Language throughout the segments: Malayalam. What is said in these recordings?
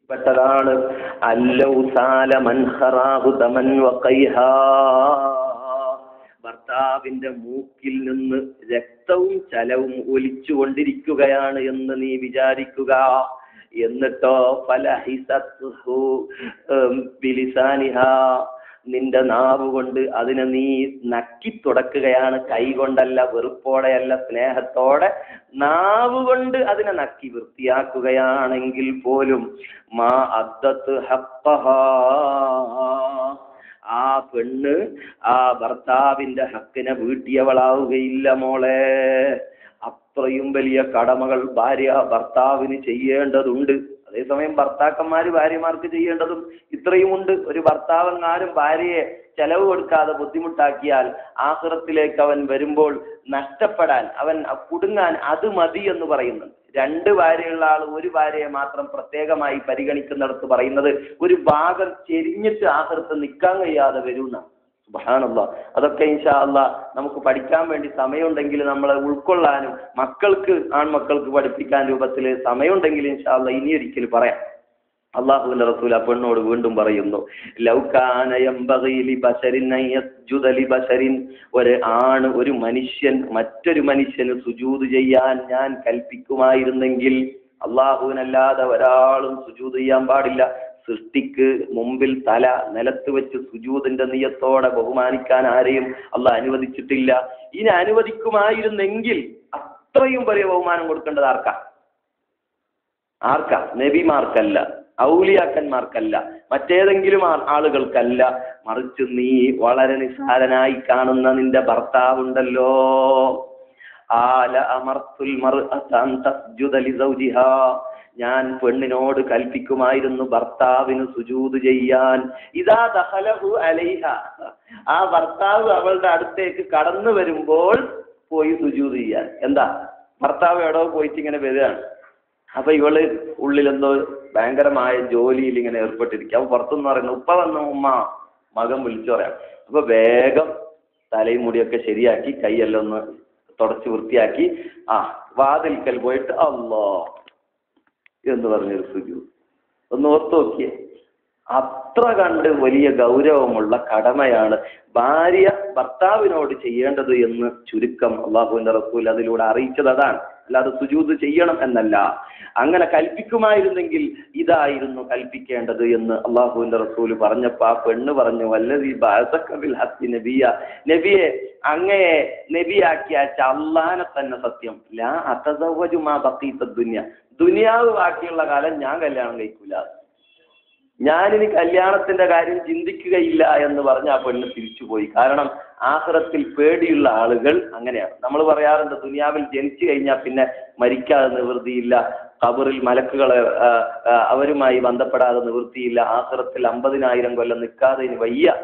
പെട്ടതാണ്. ഭർത്താവിന്റെ മൂക്കിൽ നിന്ന് രക്തവും ചലവും ഒലിച്ചുകൊണ്ടിരിക്കുകയാണ് എന്ന് നീ വിചാരിക്കുക. എന്നിട്ടോ നിന്റെ നാവ് കൊണ്ട് അതിനെ നീ നക്കി തുടക്കുകയാണ്. കൈ കൊണ്ടല്ല, വെറുപ്പോടെയല്ല, സ്നേഹത്തോടെ നാവ് കൊണ്ട് അതിനെ നക്കി വൃത്തിയാക്കുകയാണെങ്കിൽ പോലും മാ അദ്ദത്ത് ഹഖ്ഖഹാ, ആ പെണ്ണ് ആ ഭർത്താവിന്റെ ഹക്കിനെ വീട്ടിയവളാവുകയില്ല മോളെ. അത്രയും വലിയ കടമകൾ ഭാര്യ ഭർത്താവിന് ചെയ്യേണ്ടതുണ്ട്. അതേസമയം ഭർത്താക്കന്മാര് ഭാര്യമാർക്ക് ചെയ്യേണ്ടതും ഇത്രയുമുണ്ട്. ഒരു ഭർത്താവെങ്ങാനും ഭാര്യയെ ചെലവ് കൊടുക്കാതെ ബുദ്ധിമുട്ടാക്കിയാൽ ആഖിറത്തിലേക്ക് അവൻ വരുമ്പോൾ നഷ്ടപ്പെടാൻ, അവൻ കുടുങ്ങാൻ അത് മതി എന്ന് പറയുന്നുണ്ട്. 2 ഭാര്യയുള്ള ആൾ ഒരു ഭാര്യയെ മാത്രം പ്രത്യേകമായി പരിഗണിക്കുന്നിടത്ത് പറയുന്നത് ഒരു ഭാഗം ചെരിഞ്ഞിട്ട് ആഖിറത്ത് നിൽക്കാൻ കഴിയാതെ വരുമെന്നാണ്. സുബ്ഹാനല്ലാഹ്. അതൊക്കെ ഇൻഷാ അല്ലാഹ് നമുക്ക് പഠിക്കാൻ വേണ്ടി സമയമുണ്ടെങ്കിൽ നമ്മളെ ഉൾക്കൊള്ളാനും മക്കൾക്ക്, ആൺമക്കൾക്ക് പഠിപ്പിക്കാൻ രൂപത്തിൽ സമയമുണ്ടെങ്കിൽ ഇൻഷാ അല്ലാഹ് ഇനി ഒരിക്കലും പറയാം. അള്ളാഹുവിന്റെ റസൂൽ ആ പെണ്ണോട് വീണ്ടും പറയുന്നു, ലൗകാന യംബഗി ലിബശരിൻ അൻ യസ്ജുദ ലിബശരിൻ, ഒരു മനുഷ്യൻ മറ്റൊരു മനുഷ്യന് സുജൂദ് ചെയ്യാൻ ഞാൻ കൽപ്പിക്കുമായിരുന്നെങ്കിൽ, അള്ളാഹുവിനല്ലാതെ ഒരാളും സുജൂദ് ചെയ്യാൻ പാടില്ല. സൃഷ്ടിക്ക് മുമ്പിൽ തല നിലത്ത് വെച്ച് സുജൂദിന്റെ നിയത്തോടെ ബഹുമാനിക്കാൻ ആരെയും അള്ളാഹ് അനുവദിച്ചിട്ടില്ല. ഇനി അനുവദിക്കുമായിരുന്നെങ്കിൽ അത്രയും വലിയ ബഹുമാനം കൊടുക്കേണ്ടത് ആർക്കാ? നബിമാർക്കല്ല, ഔലിയാക്കന്മാർക്കല്ല, മറ്റേതെങ്കിലും ആളുകൾക്കല്ല. മറിച്ച് നീ വളരെ നിസ്സാരനായി കാണുന്ന നിന്റെ ഭർത്താവുണ്ടല്ലോ, ഞാൻ പെണ്ണിനോട് കൽപ്പിക്കുമായിരുന്നു ഭർത്താവിന് സുജൂദ് ചെയ്യാൻ. ഇദാ ദഖലഹു അലൈഹ, ആ ഭർത്താവ് അവളുടെ അടുത്തേക്ക് കടന്നു വരുമ്പോൾ പോയി സുജൂദ് ചെയ്യാൻ. എന്താ, ഭർത്താവ് എവിടെ പോയിട്ട് ഇങ്ങനെ വരികയാണ്. അപ്പൊ ഇവള് ഉള്ളിലെന്തോ ഭയങ്കരമായ ജോലിയിൽ ഇങ്ങനെ ഏർപ്പെട്ടിരിക്കും. അപ്പൊ പുറത്തുനിന്ന് പറയുന്നു, ഉപ്പ വന്നു ഉമ്മ, മകൻ വിളിച്ചു പറയാം. അപ്പൊ വേഗം തലയും മുടിയൊക്കെ ശരിയാക്കി കൈയെല്ലാം ഒന്ന് തുടച്ച് വൃത്തിയാക്കി വാതിൽക്കൽ പോയിട്ട് അല്ലാ എന്ന് പറഞ്ഞൊരു സുജൂദ്. ഒന്ന് ഓർത്തു നോക്കിയേ. അത്ര കണ്ട് വലിയ ഗൗരവമുള്ള കടമയാണ് ഭാര്യ ഭർത്താവിനോട് ചെയ്യേണ്ടത് എന്ന് ചുരുക്കം അള്ളാഹുവിന്റെ റസൂൽ അതിലൂടെ അറിയിച്ചത് അതാണ്. അല്ലാതെ സുജൂദ് ചെയ്യണം എന്നല്ല. അങ്ങനെ കൽപ്പിക്കുമായിരുന്നെങ്കിൽ ഇതായിരുന്നു കൽപ്പിക്കേണ്ടത് എന്ന് അള്ളാഹുവിന്റെ റസൂൽ പറഞ്ഞപ്പോ ആ പെണ്ണ് പറഞ്ഞു, വല്ലദീ ബഅസക ബിൽ ഹഖ് നബിയ, നബിയെ അങ്ങയെ നബിയാക്കി അയച്ച അള്ളാഹനെ തന്നെ സത്യം, ലാ അതസവ്വജു മാ ബഖീത ദുനിയ, ദുനിയാവ് ബാക്കിയുള്ള കാലം ഞാൻ കല്യാണം കഴിക്കൂല, ഞാനിനി കല്യാണത്തിന്റെ കാര്യം ചിന്തിക്കുകയില്ല എന്ന് പറഞ്ഞ് ആ പെണ്ണ് തിരിച്ചുപോയി. കാരണം ആഖിറത്തിൽ പേടിയുള്ള ആളുകൾ അങ്ങനെയാണ്. നമ്മൾ പറയാറുണ്ട്, ദുനിയാവിൽ ജനിച്ചു കഴിഞ്ഞാൽ പിന്നെ മരിക്കാതെ നിവൃത്തിയില്ല, ഖബറിൽ മലക്കുകളെ അവരുമായി ബന്ധപ്പെടാതെ നിവൃത്തിയില്ല, ആഖിറത്തിൽ 50,000 കൊല്ലം നിൽക്കാതെ ഇനി വയ്യ,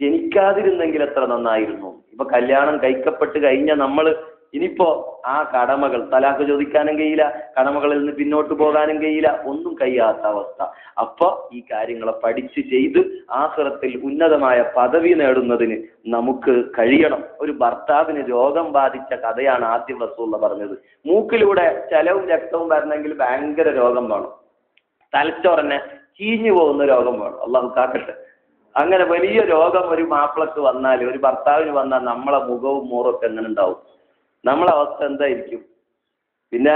ജനിക്കാതിരുന്നെങ്കിൽ എത്ര നന്നായിരുന്നു. ഇപ്പൊ കല്യാണം കഴിക്കപ്പെട്ട് കഴിഞ്ഞ നമ്മൾ ഇനിയിപ്പോ ആ കടമകൾ, തലാഖ് ചോദിക്കാനും കഴിയില്ല, കടമകളിൽ നിന്ന് പിന്നോട്ട് പോകാനും കഴിയില്ല, ഒന്നും കഴിയാത്ത അവസ്ഥ. അപ്പൊ ഈ കാര്യങ്ങളെ പഠിച്ച് ചെയ്ത് ആഖിറത്തിൽ ഉന്നതമായ പദവി നേടുന്നതിന് നമുക്ക് കഴിയണം. ഒരു ഭർത്താവിന് രോഗം ബാധിച്ച കഥയാണ് ആദ്യം റസൂലുള്ള പറഞ്ഞത്. മൂക്കിലൂടെ ചലവും രക്തവും വരണമെങ്കിൽ ഭയങ്കര രോഗം വേണം, തലച്ചോറന്നെ ചീഞ്ഞു പോകുന്ന രോഗം വേണം, അള്ളാഹു കാക്കട്ടെ. അങ്ങനെ വലിയ രോഗം ഒരു മാപ്പിളക്ക് വന്നാൽ, ഒരു ഭർത്താവിന് വന്നാൽ നമ്മളെ മുഖവും മോറൊക്കെ എങ്ങനെ ഉണ്ടാവും? നമ്മളെ അവസ്ഥ എന്തായിരിക്കും? പിന്നെ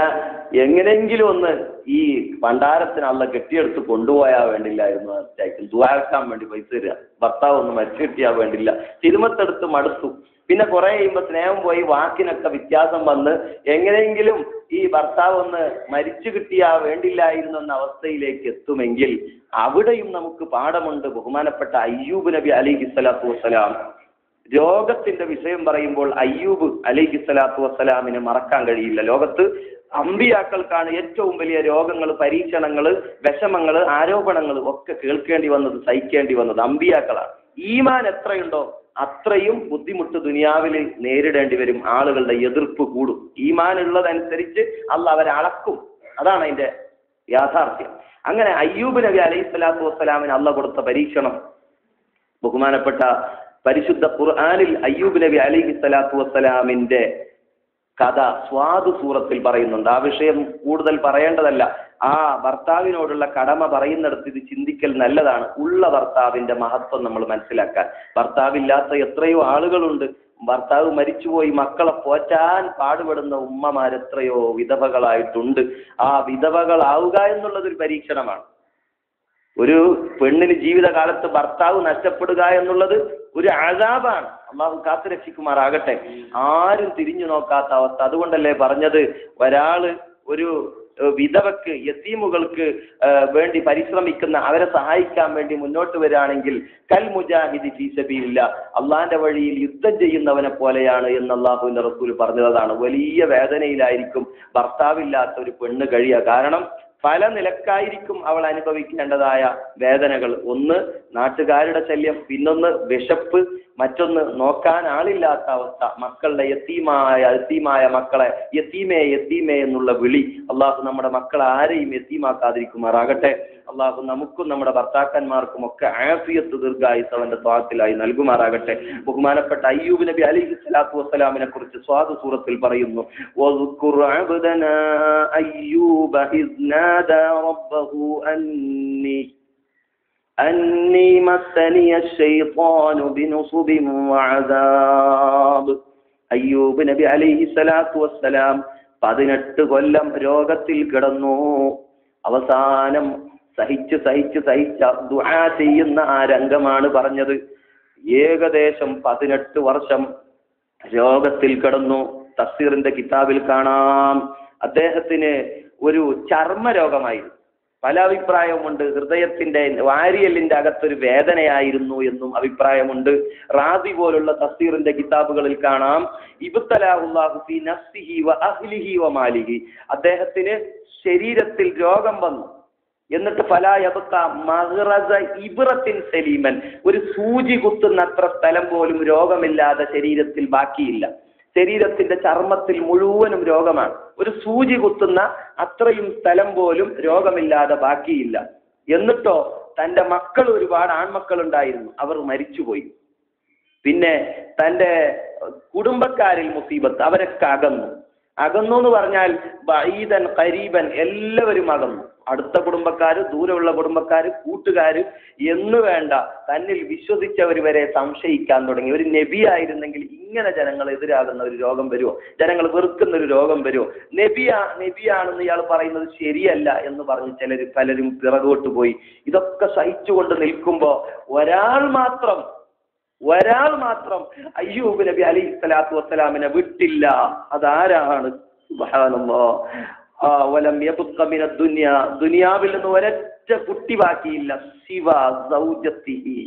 എങ്ങനെയെങ്കിലും ഒന്ന് ഈ ഭണ്ഡാരത്തിനുള്ള കെട്ടിയെടുത്ത് കൊണ്ടുപോയാൽ വേണ്ടില്ലായിരുന്നു, ദുആക്കാൻ വേണ്ടി പൈസ തരിക, ഭർത്താവ് ഒന്ന് മരിച്ചു കിട്ടിയാൽ വേണ്ടില്ല, തിരുമത്തെടുത്ത് മടുത്തു. പിന്നെ കുറെ കഴിയുമ്പോൾ സ്നേഹം പോയി, വാക്കിനൊക്കെ വ്യത്യാസം വന്ന് എങ്ങനെയെങ്കിലും ഈ ഭർത്താവ് ഒന്ന് മരിച്ചു കിട്ടിയാൽ വേണ്ടില്ലായിരുന്നു എന്ന അവസ്ഥയിലേക്ക് എത്തുമെങ്കിൽ അവിടെയും നമുക്ക് പാഠമുണ്ട്. ബഹുമാനപ്പെട്ട അയ്യൂബ് നബി അലൈഹിസ്സലാത്തു വസ്സലാം രോഗത്തിന്റെ വിഷയം പറയുമ്പോൾ അയ്യൂബ് അലൈഹിസ്സലാത്തു വസ്സലാമിനെ മറക്കാൻ കഴിയില്ല. ലോകത്ത് അമ്പിയാക്കൾക്കാണ് ഏറ്റവും വലിയ രോഗങ്ങൾ, പരീക്ഷണങ്ങൾ, വിഷമങ്ങൾ, ആരോപണങ്ങൾ ഒക്കെ കേൾക്കേണ്ടി വന്നത്, സഹിക്കേണ്ടി വന്നത് അമ്പിയാക്കളാണ്. ഈമാൻ എത്രയുണ്ടോ അത്രയും ബുദ്ധിമുട്ട് ദുനിയാവിൽ നേരിടേണ്ടി വരും. ആളുകളുടെ എതിർപ്പ് കൂടും. ഈമാൻ ഉള്ളതനുസരിച്ച് അള്ളാഹ് അവരെ അളക്കും. അതാണ് അതിന്റെ യാഥാർത്ഥ്യം. അങ്ങനെ അയ്യൂബ് നബി അലൈഹിസ്സലാത്തു വസ്സലാമിന് അള്ളാഹ് കൊടുത്ത പരീക്ഷണം, ബഹുമാനപ്പെട്ട പരിശുദ്ധ ഖുർആനിൽ അയ്യൂബ് നബി അലൈഹിസ്സലാത്തു വസ്സലാമിന്റെ കഥ സ്വാദ് സൂറത്തിൽ പറയുന്നുണ്ട്. ആ വിഷയം കൂടുതൽ പറയേണ്ടതല്ല. ആ ഭർത്താവിനോടുള്ള കടമ പറയുന്നിടത്ത് ഇത് ചിന്തിക്കൽ നല്ലതാണ്. ഉള്ള ഭർത്താവിന്റെ മഹത്വം നമ്മൾ മനസ്സിലാക്കാൻ. ഭർത്താവില്ലാത്ത എത്രയോ ആളുകളുണ്ട്. ഭർത്താവ് മരിച്ചുപോയി മക്കളെ പോറ്റാൻ പാടുപെടുന്ന ഉമ്മമാരെത്രയോ വിധവകളായിട്ടുണ്ട്. ആ വിധവകളാവുക എന്നുള്ളതൊരു പരീക്ഷണമാണ്. ഒരു പെണ്ണിന് ജീവിതകാലത്ത് ഭർത്താവ് നഷ്ടപ്പെടുക എന്നുള്ളത് ഒരു അസാബാണ്. അള്ളാഹു കാത്തുരക്ഷിക്കുമാറാകട്ടെ. ആരും തിരിഞ്ഞു നോക്കാത്ത അവസ്ഥ. അതുകൊണ്ടല്ലേ പറഞ്ഞത്, ഒരാള് ഒരു വിധവക്ക്, യതീമുകൾക്ക് വേണ്ടി പരിശ്രമിക്കുന്ന, അവരെ സഹായിക്കാൻ വേണ്ടി മുന്നോട്ട് വരികയാണെങ്കിൽ കൽ മുജാഹിദി ഫീ സബീലില്ലാഹ്, അള്ളാന്റെ വഴിയിൽ യുദ്ധം ചെയ്യുന്നവനെ പോലെയാണ് എന്ന് അള്ളാഹുവിന്റെ റസൂൽ പറഞ്ഞതാണ്. വലിയ വേദനയിലായിരിക്കും ഭർത്താവില്ലാത്ത ഒരു പെണ്ണ് കഴിയുക. കാരണം പല നിലക്കായിരിക്കും അവൾ അനുഭവിക്കേണ്ടതായ വേദനകൾ. ഒന്ന് നാട്ടുകാരുടെ ശല്യം, പിന്നൊന്ന് വിശപ്പ്, മറ്റൊന്ന് നോക്കാൻ ആളില്ലാത്ത അവസ്ഥ, മക്കളുടെ യതീമായ മക്കളെ യതീമേ എന്നുള്ള വിളി. അള്ളാഹു നമ്മുടെ മക്കളെ ആരെയും യതീമാക്കാതിരിക്കുമാറാകട്ടെ. അള്ളാഹു നമുക്കും നമ്മുടെ ഭർത്താക്കന്മാർക്കും ഒക്കെ ആഫിയത്ത് ദീർഘായുസ്സ് അവന്റെ സ്വാത്തിലായി നൽകുമാറാകട്ടെ. ബഹുമാനപ്പെട്ട അയ്യൂബ് നബി അലൈഹി സ്വലാത്തു വസ്സലാമിനെ കുറിച്ച് സ്വാദ് സൂറത്തിൽ പറയുന്നു, أني مسني الشيطان بنصب وعذاب. അയ്യൂബ് നബി അലൈഹി സ്വലാത്തു വസ്സലാം 18 കൊല്ലം രോഗത്തിൽ കിടന്നു. അവസാനം സഹിച്ച് ദുആ ചെയ്യുന്ന ആ രംഗമാണ് പറഞ്ഞത്. ഏകദേശം 18 വർഷം രോഗത്തിൽ കിടന്നു. തഫ്സീറിന്റെ കിതാബിൽ കാണാം, അദ്ദേഹത്തിന് ഒരു ചർമ്മരോഗമായിരുന്നു. പല അഭിപ്രായമുണ്ട്. ഹൃദയത്തിന്റെ വാരിയലിന്റെ അകത്തൊരു വേദനയായിരുന്നു എന്നും അഭിപ്രായമുണ്ട്. റാസി പോലുള്ള തഫ്സീറിന്റെ കിതാബുകളിൽ കാണാം, ഇബ്തലാഹുല്ലാഹു ഫീ നഫ്സിഹി വ അഹ്ലിഹി വ മാലിഹി, അദ്ദേഹത്തിന് ശരീരത്തിൽ രോഗം വന്നു. എന്നിട്ട് ഫലാ യബ്ഖ മഗ്റസ ഇബ്റത്തിൻ സലീമൻ, ഒരു സൂചി കുത്തുന്ന അത്ര സ്ഥലം പോലും രോഗമില്ലാതെ ശരീരത്തിൽ ബാക്കിയില്ല. ശരീരത്തിന്റെ ചർമ്മത്തിൽ മുഴുവനും രോഗമാണ്. ഒരു സൂചി കുത്തുന്ന അത്രയും സ്ഥലം പോലും രോഗമില്ലാതെ ബാക്കിയില്ല. എന്നിട്ടോ തന്റെ മക്കൾ, ഒരുപാട് ആൺമക്കൾ ഉണ്ടായിരുന്നു, അവർ മരിച്ചുപോയി. പിന്നെ തന്റെ കുടുംബക്കാരിൽ മുസീബത്ത്, അവരൊക്കെ അകന്നു എന്ന് പറഞ്ഞാൽ ബഈദൻ ഖരീബൻ, എല്ലാവരും അകന്നു. അടുത്ത കുടുംബക്കാര്, ദൂരമുള്ള കുടുംബക്കാര്, കൂട്ടുകാര് എന്ന് വേണ്ട, തന്നിൽ വിശ്വസിച്ചവർ വരെ സംശയിക്കാൻ തുടങ്ങി. ഒരു നബി ആയിരുന്നെങ്കിൽ ഇങ്ങനെ ജനങ്ങൾ എതിരാകുന്ന ഒരു രോഗം വരുമോ, ജനങ്ങൾ വെറുക്കുന്ന ഒരു രോഗം വരുമോ, നബിയാണെന്ന് ഇയാൾ പറയുന്നത് ശരിയല്ല എന്ന് പറഞ്ഞ് പലരും പിറകോട്ട് പോയി. ഇതൊക്കെ സഹിച്ചുകൊണ്ട് നിൽക്കുമ്പോ ഒരാൾ മാത്രം അയ്യൂബ് നബി അലൈഹി സ്വലാത്തു വസ്സലാമിനെ വിട്ടില്ല. അതാരാണ്? സുബ്ഹാനല്ലാഹ്. വലം യബ്ഖ മിന ദുനിയ, ദുനിയാവിൽ നിന്ന് ഒരൊറ്റ കുട്ടി ബാക്കിയില്ല. സിവ സൗജത്തിഹി,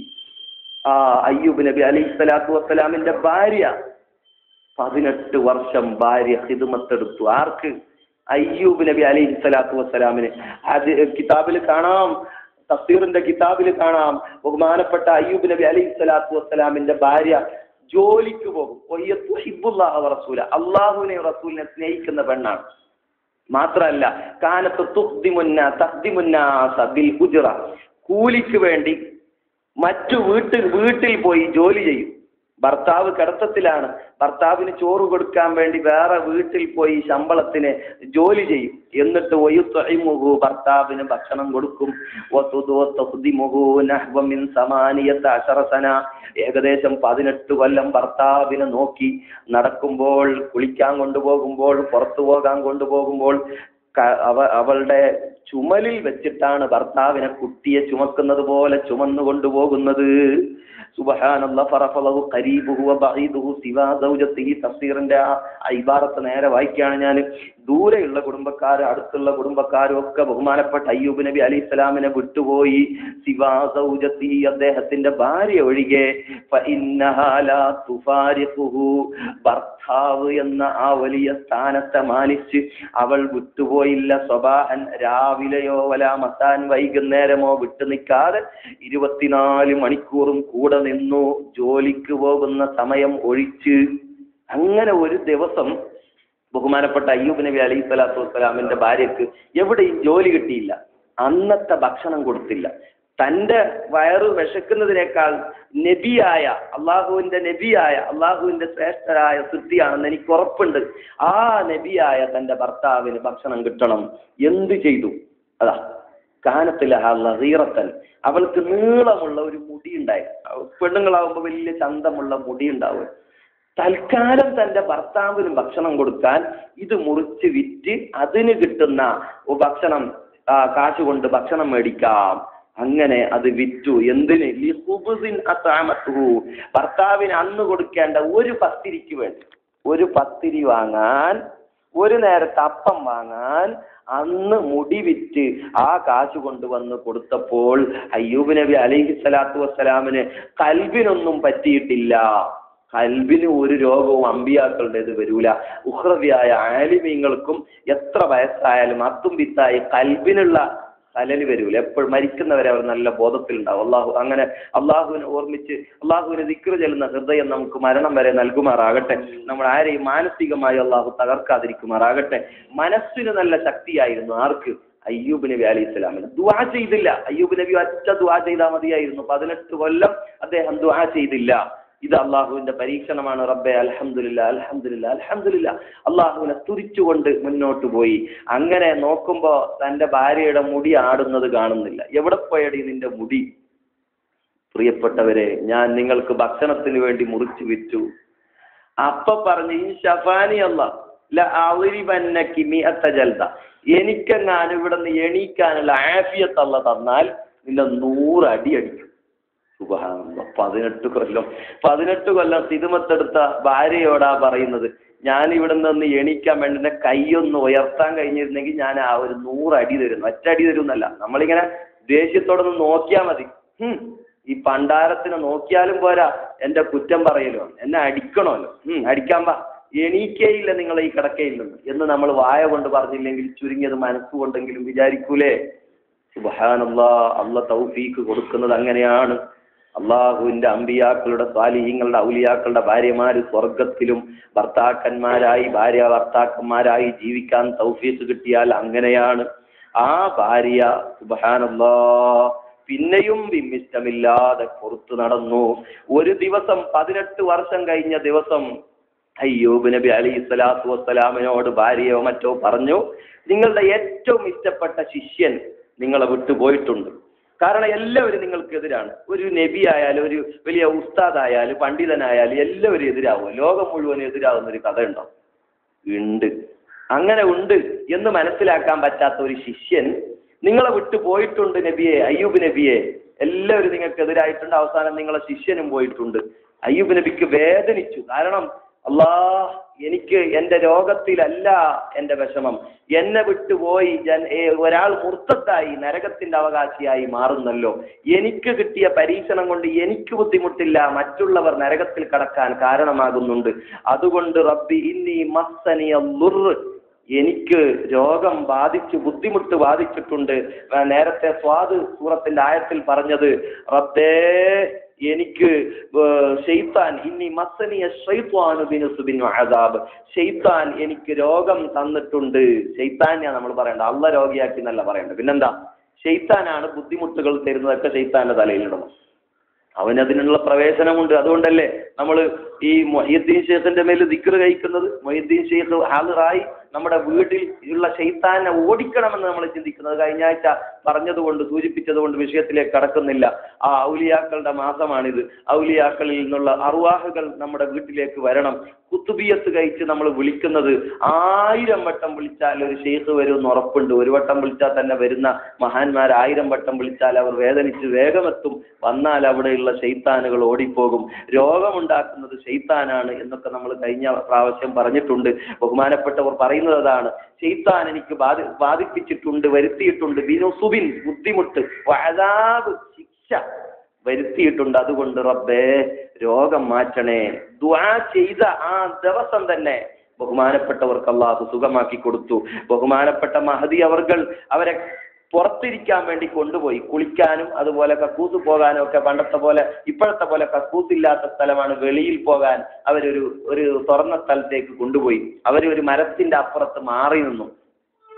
അയ്യൂബ് നബി അലൈഹി സ്വലാത്തു വസ്സലാമിന്റെ ഭാര്യ 18 വർഷം ഭാര്യ ഖിദ്മത്തെടുത്തു. ആർക്ക്? അയ്യൂബ് നബി അലൈഹി സ്വലാത്തു വസ്സലാമിന്. അത് കിതാബിൽ കാണാം, തഫ്സീറിന്റെ കിതാബിൽ കാണാം, ബഹുമാനപ്പെട്ട അയ്യൂബ് നബി അലൈഹി സ്വലാത്തു വസ്സലാമിന്റെ ഭാര്യ ജോലിക്ക് പോകും. അള്ളാഹുവിനെ റസൂലിനെ സ്നേഹിക്കുന്ന പെണ്ണാണ്. മാത്രല്ല കാനത്ത് കൂലിക്ക് വേണ്ടി മറ്റു വീട്ടിൽ പോയി ജോലി ചെയ്യും. ഭർത്താവ് കിടത്തത്തിലാണ്, ഭർത്താവിന് ചോറ് കൊടുക്കാൻ വേണ്ടി വേറെ വീട്ടിൽ പോയി ശമ്പളത്തിന് ജോലി ചെയ്യും. എന്നിട്ട് ഭർത്താവിന് ഭക്ഷണം കൊടുക്കും. ഏകദേശം 18 കൊല്ലം ഭർത്താവിനെ നോക്കി നടക്കുമ്പോൾ, കുളിക്കാൻ കൊണ്ടുപോകുമ്പോൾ, പുറത്തു പോകാൻ കൊണ്ടുപോകുമ്പോൾ അവളുടെ ചുമലിൽ വെച്ചിട്ടാണ് ഭർത്താവിനെ കുട്ടിയെ ചുമക്കുന്നത് പോലെ ചുമന്നു കൊണ്ടുപോകുന്നത്. സുബ്ഹാനല്ലാഹ്. ഫറഫലഹു ഖരീബുഹു വ ബഈദുഹു സിവാ സൗജത്തിഹി. തഫ്സീറിന്റെ ആ ഇബാറത്ത് നേരെ വായിക്കുകയാണ് ഞാൻ. ദൂരെയുള്ള കുടുംബക്കാരും അടുത്തുള്ള കുടുംബക്കാരും ഒക്കെ ബഹുമാനപ്പെട്ട അയ്യൂബ് നബി അലൈഹി സ്വലാമിനെ വിട്ടുപോയി. സിവാ സൗജത്തിഹി, അദ്ദേഹത്തിന്റെ ഭാര്യ ഒഴികെ. ഫഇന്നഹാ ലാ തുഫാരിഖുഹു, ഭർത്താവ് എന്ന ആ വലിയ സ്ഥാനത്തെ മാനിച്ച് അവൾ വിട്ടുപോയില്ല. സ്വബാഹൻ, രാവിലെയോ വലാ മസാൻ, വൈകുന്നേരമോ വിട്ടു നിൽക്കാതെ 24 മണിക്കൂറും കൂടെ നിന്നു, ജോലിക്ക് പോകുന്ന സമയം ഒഴിച്ച്. അങ്ങനെ ഒരു ദിവസം ബഹുമാനപ്പെട്ട അയ്യൂബ് നബി അലൈഹി സ്വലാത്തു വസ്സലാമിന്റെ ഭാര്യക്ക് എവിടെയും ജോലി കിട്ടിയില്ല. അന്നത്തെ ഭക്ഷണം കൊടുത്തില്ല. തന്റെ വയറ് വിശക്കുന്നതിനേക്കാൾ നബിയായ അള്ളാഹുവിന്റെ ശ്രേഷ്ഠരായ സൃഷ്ടിയാണെന്ന് എനിക്ക് ഉറപ്പുണ്ട്. ആ നബിയായ തന്റെ ഭർത്താവിന് ഭക്ഷണം കിട്ടണം. എന്ത് ചെയ്തു? അതാ കാനത്തിലഹീറത്തൻ, അവൾക്ക് നീളമുള്ള ഒരു മുടി ഉണ്ടായി. പെണ്ണുങ്ങളാവുമ്പോൾ വലിയ ചന്തമുള്ള മുടി ഉണ്ടാവും. തൽക്കാലം തന്റെ ഭർത്താവിന് ഭക്ഷണം കൊടുക്കാൻ ഇത് മുറിച്ച് വിറ്റ് അതിന് കിട്ടുന്ന ഭക്ഷണം കാശ് കൊണ്ട് ഭക്ഷണം മേടിക്കാം. അങ്ങനെ അത് വിറ്റു. എന്തിന്? ഭർത്താവിന് അന്ന് കൊടുക്കേണ്ട ഒരു പത്തിരിക്ക് വേണ്ടി, ഒരു പത്തിരി വാങ്ങാൻ, ഒരു നേരത്തെ അപ്പം വാങ്ങാൻ അന്ന് മുടി വിറ്റ് ആ കാശ് കൊണ്ടുവന്ന് കൊടുത്തപ്പോൾ അയ്യൂബ് നബി അലൈഹിസ്സലാത്തു വസ്സലാമിന് കൽബിനൊന്നും പറ്റിയിട്ടില്ല. കൽബിന് ഒരു രോഗവും അമ്പിയാക്കളുടേത് വരൂല. ഉഖ്റവിയായ ആലിമീങ്ങൾക്കും എത്ര വയസ്സായാലും അത്തും വിത്തായി കൽബിനുള്ള കലല് വരൂല. എപ്പോഴും മരിക്കുന്നവരെ അവർ നല്ല ബോധത്തിലുണ്ടാവും. അങ്ങനെ അള്ളാഹുവിനെ ഓർമ്മിച്ച് അള്ളാഹുവിനെ ദിക്ർ ചെല്ലുന്ന ഹൃദയം നമുക്ക് മരണം വരെ നൽകുമാറാകട്ടെ. നമ്മൾ ആരെയും മാനസികമായി അള്ളാഹു തകർക്കാതിരിക്കുമാറാകട്ടെ. മനസ്സിന് നല്ല ശക്തിയായിരുന്നു ആർക്ക്? അയ്യൂബ് നബി അലൈഹി സ്വലാമിന്. ദുആ ചെയ്തില്ല. അയ്യൂബ് നബി ഒറ്റ ദുആ ചെയ്താൽ മതിയായിരുന്നു. 18 കൊല്ലം അദ്ദേഹം ദുആ ചെയ്തില്ല. ഇത് അള്ളാഹുവിന്റെ പരീക്ഷണമാണ്. റബ്ബേ അൽഹംദുലില്ലാ അൽഹംദുലില്ലാ അൽഹംദുലില്ലാ, അള്ളാഹുവിനെ സ്തുതിച്ചുകൊണ്ട് മുന്നോട്ട് പോയി. അങ്ങനെ നോക്കുമ്പോ തന്റെ ഭാര്യയുടെ മുടി ആടുന്നത് കാണുന്നില്ല. എവിടെ പോയടി നിന്റെ മുടി? പ്രിയപ്പെട്ടവരെ, ഞാൻ നിങ്ങൾക്ക് ഭക്ഷണത്തിന് വേണ്ടി മുറിച്ചു വിറ്റു. അപ്പൊ പറഞ്ഞു, ഈ ഷഫാനി അല്ല, എനിക്കെങ്ങാനും ഇവിടെ നിന്ന് എണീക്കാനുള്ള ആഫിയത്ത് അല്ല തന്നാൽ നിന്റെ 100 അടി അടിക്കും. 18 കൊല്ലം സിദ്മത്തെടുത്ത ഭാര്യയോടാ പറയുന്നത്, ഞാൻ ഇവിടെ നിന്ന് എണീക്കാൻ വേണ്ടി എന്റെ കൈയൊന്ന് ഉയർത്താൻ കഴിഞ്ഞിരുന്നെങ്കിൽ ഞാൻ ആ ഒരു 100 അടി തരുന്നു. ഒറ്റടി തരുന്നല്ല. നമ്മളിങ്ങനെ ദേഷ്യത്തോടൊന്ന് നോക്കിയാൽ മതി. ഈ പണ്ടാരത്തിനെ നോക്കിയാലും പോരാ, എന്റെ കുറ്റം പറയലോ, എന്നെ അടിക്കണമല്ലോ. അടിക്കാൻ പാ, എണീക്കേയില്ല നിങ്ങൾ ഈ കിടക്കയില്ലെന്ന് എന്ന് നമ്മൾ വായ കൊണ്ട് പറഞ്ഞില്ലെങ്കിൽ ചുരുങ്ങിയത് മനസ്സുകൊണ്ടെങ്കിലും വിചാരിക്കൂലേ? സുബ്ഹാനല്ലാഹ്, അല്ലാഹ് തൗഫീക്ക് കൊടുക്കുന്നത് അങ്ങനെയാണ്. അള്ളാഹുവിന്റെ അമ്പിയാക്കളുടെ സ്വാലിഹീങ്ങളുടെ ഔലിയാക്കളുടെ ഭാര്യമാര് സ്വർഗത്തിലും ഭർത്താക്കന്മാരായി ഭർത്താക്കന്മാരായി ജീവിക്കാൻ തൗഫീക്ക് കിട്ടിയാൽ അങ്ങനെയാണ്. ആ ഭാര്യ സുബ്ഹാനല്ലാഹ് പിന്നെയും വിമ്മിഷ്ടമില്ലാതെ പുറത്തു നടന്നു. ഒരു ദിവസം 18 വർഷം കഴിഞ്ഞ ദിവസം അയ്യൂബ് നബി അലൈഹിസ്സലാത്തു വസ്സലാമിനോട് ഭാര്യയോ മറ്റോ പറഞ്ഞു, നിങ്ങളുടെ ഏറ്റവും ഇഷ്ടപ്പെട്ട ശിഷ്യൻ നിങ്ങളെ വിട്ടുപോയിട്ടുണ്ട്. കാരണം എല്ലാവരും നിങ്ങൾക്ക് എതിരാണ്. ഒരു നബി ആയാലും ഒരു വലിയ ഉസ്താദായാലും പണ്ഡിതനായാലും എല്ലാവരും എതിരാവും. ലോകം മുഴുവനും എതിരാവുന്ന ഒരു കഥ ഉണ്ടോ? ഉണ്ട്. അങ്ങനെ ഉണ്ട് എന്ന് മനസ്സിലാക്കാൻ പറ്റാത്ത ഒരു ശിഷ്യൻ നിങ്ങളെ വിട്ടു പോയിട്ടുണ്ട് നബിയെ, അയ്യൂബ് നബിയെ. എല്ലാവരും നിങ്ങൾക്ക് എതിരായിട്ടുണ്ട്. അവസാനം നിങ്ങളെ ശിഷ്യനും പോയിട്ടുണ്ട്. അയ്യൂബ് നബിക്ക് വേദനിച്ചു. കാരണം എനിക്ക് എന്റെ രോഗത്തിലല്ല എന്റെ വിഷമം, എന്നെ വിട്ടുപോയി ഒരാൾ മുർത്തത്തായി നരകത്തിന്റെ അവകാശിയായി മാറുന്നല്ലോ. എനിക്ക് കിട്ടിയ പരീക്ഷണം കൊണ്ട് എനിക്ക് ബുദ്ധിമുട്ടില്ല, മറ്റുള്ളവർ നരകത്തിൽ കടക്കാൻ കാരണമാകുന്നുണ്ട്. അതുകൊണ്ട് റബ്ബി ഇന്നി മസ്സനിയ ദുർർ, എനിക്ക് രോഗം ബാധിച്ചു, ബുദ്ധിമുട്ട് ബാധിച്ചിട്ടുണ്ട്. നേരത്തെ സ്വാദ് സൂറത്തിന്റെ ആയത്തിൽ പറഞ്ഞത്, റബ്ബേ എനിക്ക് ശൈത്താൻ ഇന്നി മസ്സനിയ ശൈത്വാനു ബിനുസ്ബിൻ വഅദാബ്, ശൈത്താൻ എനിക്ക് രോഗം തന്നിട്ടുണ്ട്. ശൈത്താനെയാണ് നമ്മൾ പറയേണ്ടത്, അള്ള രോഗിയാക്കി എന്നല്ല പറയേണ്ടത്. പിന്നെന്താ? ശൈത്താനാണ് ബുദ്ധിമുട്ടുകൾ തരുന്നതൊക്കെ ശൈത്താന്റെ തലയിലിടണം. അവനതിനുള്ള പ്രവേശനമുണ്ട്. അതുകൊണ്ടല്ലേ നമ്മൾ ഈ മൊഹീദ്ദീൻ ഷെയ്ഖിന്റെ മേൽ ദിക്ർ കഴിക്കുന്നത്? മൊഹീദ്ദീൻ ഷെയ്ഖ് ഹാളിറായി നമ്മുടെ വീട്ടിൽ ഉള്ള ശൈത്താനെ ഓടിക്കണമെന്ന് നമ്മൾ ചിന്തിക്കുന്നത്. കഴിഞ്ഞ ആഴ്ച പറഞ്ഞതുകൊണ്ട് സൂചിപ്പിച്ചതുകൊണ്ട് വിഷയത്തിലേക്ക് കടക്കുന്നില്ല. ആ ഔലിയാക്കളുടെ മാസമാണിത്. ഔലിയാക്കളിൽ നിന്നുള്ള അർവാഹുകൾ നമ്മുടെ വീട്ടിലേക്ക് വരണം. കുത്തുബിയത്ത് കഴിച്ച് നമ്മൾ വിളിക്കുന്നത് 1000 വട്ടം വിളിച്ചാൽ ഒരു ഷെയ്ഖ് വരും എന്ന് ഉറപ്പുണ്ട്. ഒരു വട്ടം വിളിച്ചാൽ തന്നെ വരുന്ന മഹാന്മാർ 1000 വട്ടം വിളിച്ചാൽ അവർ വേദനിച്ച് വേഗമെത്തും. വന്നാൽ അവിടെയുള്ള ശൈത്താനുകൾ ഓടിപ്പോകും. രോഗമുണ്ടാക്കുന്നത് ശൈത്താനാണ് എന്നൊക്കെ നമ്മൾ കഴിഞ്ഞ പ്രാവശ്യം പറഞ്ഞിട്ടുണ്ട്. ബഹുമാനപ്പെട്ടവർ പറയുന്നത് അതാണ്. ശൈത്താൻ എനിക്ക് ബാധിപ്പിച്ചിട്ടുണ്ട്, വരുത്തിയിട്ടുണ്ട്. ബിനുസുബിൻ, ബുദ്ധിമുട്ട്, വഅദാബ്, ശിക്ഷ വരുത്തിയിട്ടുണ്ട്. അതുകൊണ്ട് റബ്ബേ രോഗം മാറ്റണേ. ദുആ ചെയ്ത ആ ദിവസം തന്നെ ബഹുമാനപ്പെട്ടവർക്ക് അല്ലാഹു സുഖമാക്കി കൊടുത്തു. ബഹുമാനപ്പെട്ട മഹദി അവരെ പുറത്തിരിക്കാൻ വേണ്ടി കൊണ്ടുപോയി. കുളിക്കാനും അതുപോലെ കക്കൂസ് പോകാനും ഒക്കെ പണ്ടത്തെ പോലെ ഇപ്പോഴത്തെ പോലെ കക്കൂസ് ഇല്ലാത്ത സ്ഥലമാണ്. വെളിയിൽ പോകാൻ അവരൊരു തുറന്ന സ്ഥലത്തേക്ക് കൊണ്ടുപോയി. ഒരു മരത്തിന്റെ അപ്പുറത്ത് മാറി നിന്നു.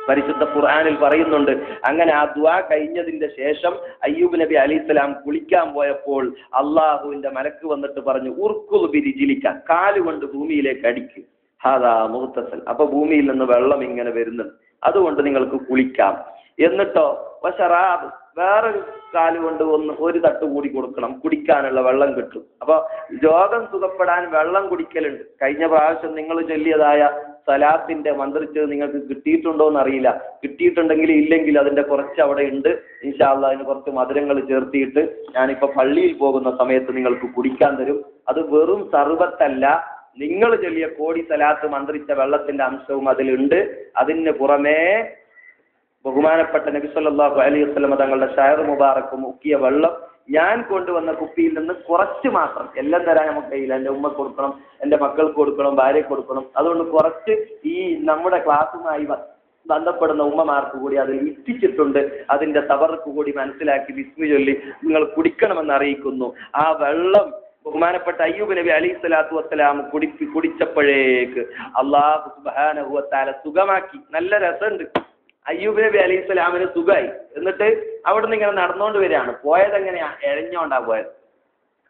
പരിശുദ്ധ ഖുർആനിൽ പറയുന്നുണ്ട്. അങ്ങനെ ആ ദുആ കഴിഞ്ഞതിന്റെ ശേഷം അയ്യൂബ് നബി അലൈഹിസ്സലാം കുളിക്കാൻ പോയപ്പോൾ അള്ളാഹുവിന്റെ മലക്ക് വന്നിട്ട് പറഞ്ഞു, ഉർക്കുൽ ബിരിജിലിക, കാലുകൊണ്ട് ഭൂമിയിലേക്ക് അടിക്ക്, ഹാദാ മുഗ്തസൽ, അപ്പൊ ഭൂമിയിൽ നിന്ന് വെള്ളം ഇങ്ങനെ വരുന്നുണ്ട്, അതുകൊണ്ട് നിങ്ങൾക്ക് കുളിക്കാം. എന്നിട്ടോ വശറാബ്, വേറൊരു കാലുകൊണ്ട് ഒരു തട്ട് കൂടി കൊടുക്കണം, കുടിക്കാനുള്ള വെള്ളം കിട്ടും. അപ്പൊ രോഗം സുഖപ്പെടാൻ വെള്ളം കുടിക്കലുണ്ട്. കഴിഞ്ഞ പ്രാവശ്യം നിങ്ങൾ ചൊല്ലിയതായ സലാത്തിന്റെ മന്ത്രിച്ചത് നിങ്ങൾക്ക് കിട്ടിയിട്ടുണ്ടോ എന്നറിയില്ല. കിട്ടിയിട്ടുണ്ടെങ്കിൽ ഇല്ലെങ്കിൽ അതിന്റെ കുറച്ച് അവിടെ ഉണ്ട്. ഇൻഷാ അല്ലാഹ് അതിന് കുറച്ച് മധുരങ്ങൾ ചേർത്തിയിട്ട് ഞാനിപ്പോ പള്ളിയിൽ പോകുന്ന സമയത്ത് നിങ്ങൾക്ക് കുടിക്കാൻ തരും. അത് വെറും സർബത്തല്ല, നിങ്ങൾ ചൊല്ലിയ കോടി സലാത്ത് മന്ത്രിച്ച വെള്ളത്തിന്റെ അംശവും അതിലുണ്ട്. അതിന് പുറമേ ബഹുമാനപ്പെട്ട നബി സല്ലല്ലാഹു അലൈഹി വസല്ലം തങ്ങളുടെ ഷഹർ മുബാറക്ക് മുക്കിയ വെള്ളം ഞാൻ കൊണ്ടുവന്ന കുപ്പിയിൽ നിന്ന് കുറച്ച് മാത്രം, എല്ലാം തരാൻ നമുക്ക് കഴിയില്ല. എൻ്റെ ഉമ്മ കൊടുക്കണം, എൻ്റെ മക്കൾക്ക് കൊടുക്കണം, ഭാര്യയ്ക്ക് കൊടുക്കണം. അതുകൊണ്ട് കുറച്ച് ഈ നമ്മുടെ ക്ലാസ്സുമായി ബന്ധപ്പെടുന്ന ഉമ്മമാർക്ക് കൂടി അതിൽ ഇത്തിച്ചിട്ടുണ്ട്. അതിന്റെ തബറക്ക് കൂടി മനസ്സിലാക്കി ബിസ്മി ചൊല്ലി നിങ്ങൾ കുടിക്കണമെന്ന് അറിയിക്കുന്നു. ആ വെള്ളം ബഹുമാനപ്പെട്ട അയ്യൂബ് നബി അലൈഹി സ്വലാത്തു വസ്സലാം കുടിച്ചപ്പോഴേക്ക് അല്ലാഹു സുബ്ഹാനഹു വ തആല സുഖമാക്കി. നല്ല രസമുണ്ട്. അയ്യൂബ് നബി അലൈഹി സ്വലാമിന് സുഖമായി. എന്നിട്ട് അവിടുന്ന് ഇങ്ങനെ നടന്നുകൊണ്ട് വരികയാണ്. പോയത് എങ്ങനെയാ? എഴഞ്ഞോണ്ടാ പോയത്.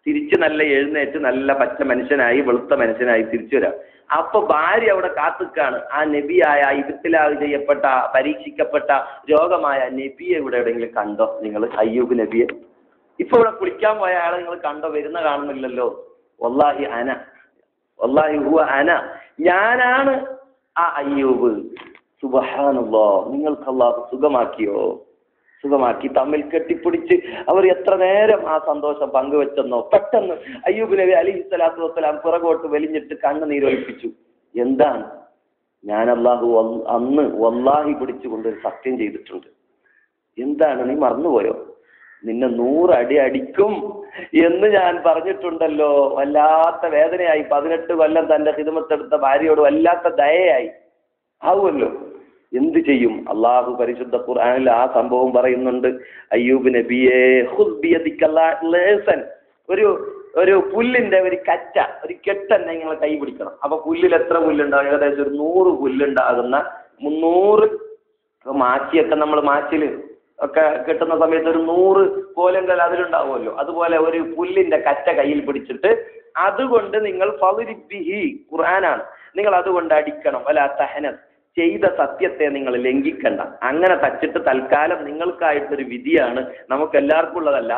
തിരിച്ച് നല്ല എഴുന്നേറ്റ് നല്ല പച്ച മനുഷ്യനായി, വെളുത്ത മനുഷ്യനായി തിരിച്ചു വരാം. അപ്പൊ ഭാര്യ അവിടെ കാത്തുക്കാണ്. ആ നബിയായ, ഇബ്തിലാഹ് ചെയ്യപ്പെട്ട, പരീക്ഷിക്കപ്പെട്ട രോഗമായ നബിയെ ഇവിടെ എവിടെയെങ്കിലും കണ്ടോ നിങ്ങൾ? അയ്യൂബ് നബിയെ ഇപ്പൊ ഇവിടെ കുളിക്കാൻ പോയ ആളെ നിങ്ങൾ കണ്ടോ? വരുന്ന കാണുന്നില്ലല്ലോ. വല്ലാഹി അന, വല്ലാഹി ഹുവ അന, ഞാനാണ് ആ അയ്യൂബ്. സുബ്ഹാനല്ലാഹ്, നിങ്ങൾക്ക് അല്ലാഹു സുഖമാക്കിയോ? സുഖമാക്കി. തമ്മിൽ കെട്ടിപ്പിടിച്ച് അവർ എത്ര നേരം ആ സന്തോഷം പങ്കുവെച്ചെന്നോ. പെട്ടെന്ന് അയ്യൂബ് നബി അലൈഹി സ്വലാത്തു വസ്സലാം പുറകോട്ട് വലിഞ്ഞിട്ട് കണ്ണുനീരൊലിപ്പിച്ചു. എന്താണ്? ഞാൻ അല്ലാഹു അന്ന് വല്ലാഹി പിടിച്ചുകൊണ്ട് സത്യം ചെയ്തിട്ടുണ്ട്. എന്താണ്? നീ മറന്നുപോയോ? നിന്നെ 100 അടി അടിക്കും എന്ന് ഞാൻ പറഞ്ഞിട്ടുണ്ടല്ലോ. വല്ലാത്ത വേദനയായി. 18 കൊല്ലം തന്റെ ഖിദ്മത്തെടുത്ത ഭാര്യയോട് വല്ലാത്ത ദയയായി. ആവുമല്ലോ. എന്ത് ചെയ്യും? അള്ളാഹു പരിശുദ്ധ ഖുർആനിൽ ആ സംഭവം പറയുന്നുണ്ട്. അയ്യൂബ് നബിയെ ഖുദ് ബിയദിക ലേസൻ, ഒരു പുല്ലിന്റെ ഒരു കറ്റ, ഒരു കെട്ടെന്നെ നിങ്ങൾ കൈ പിടിക്കണം. അപ്പൊ പുല്ലിൽ എത്ര പുല്ലുണ്ടാവും? ഏകദേശം ഒരു 100 പുല്ലുണ്ടാകുന്ന 300 മാച്ചിയൊക്കെ നമ്മൾ മാച്ചില് ഒക്കെ കിട്ടുന്ന സമയത്ത് ഒരു 100 കോലങ്ങൾ അതിലുണ്ടാവുമല്ലോ. അതുപോലെ ഒരു പുല്ലിന്റെ കറ്റ കയ്യിൽ പിടിച്ചിട്ട് അതുകൊണ്ട് നിങ്ങൾ ഫളിരിബിഹി, ഖുർആനാണ്, നിങ്ങൾ അതുകൊണ്ട് അടിക്കണം. വലാ തഹനസ്, ചെയ്ത സത്യത്തെ നിങ്ങൾ ലംഘിക്കണ്ട. അങ്ങനെ തച്ചിട്ട് തൽക്കാലം നിങ്ങൾക്കായിട്ടൊരു വിധിയാണ്, നമുക്ക് എല്ലാവർക്കും ഉള്ളതല്ല.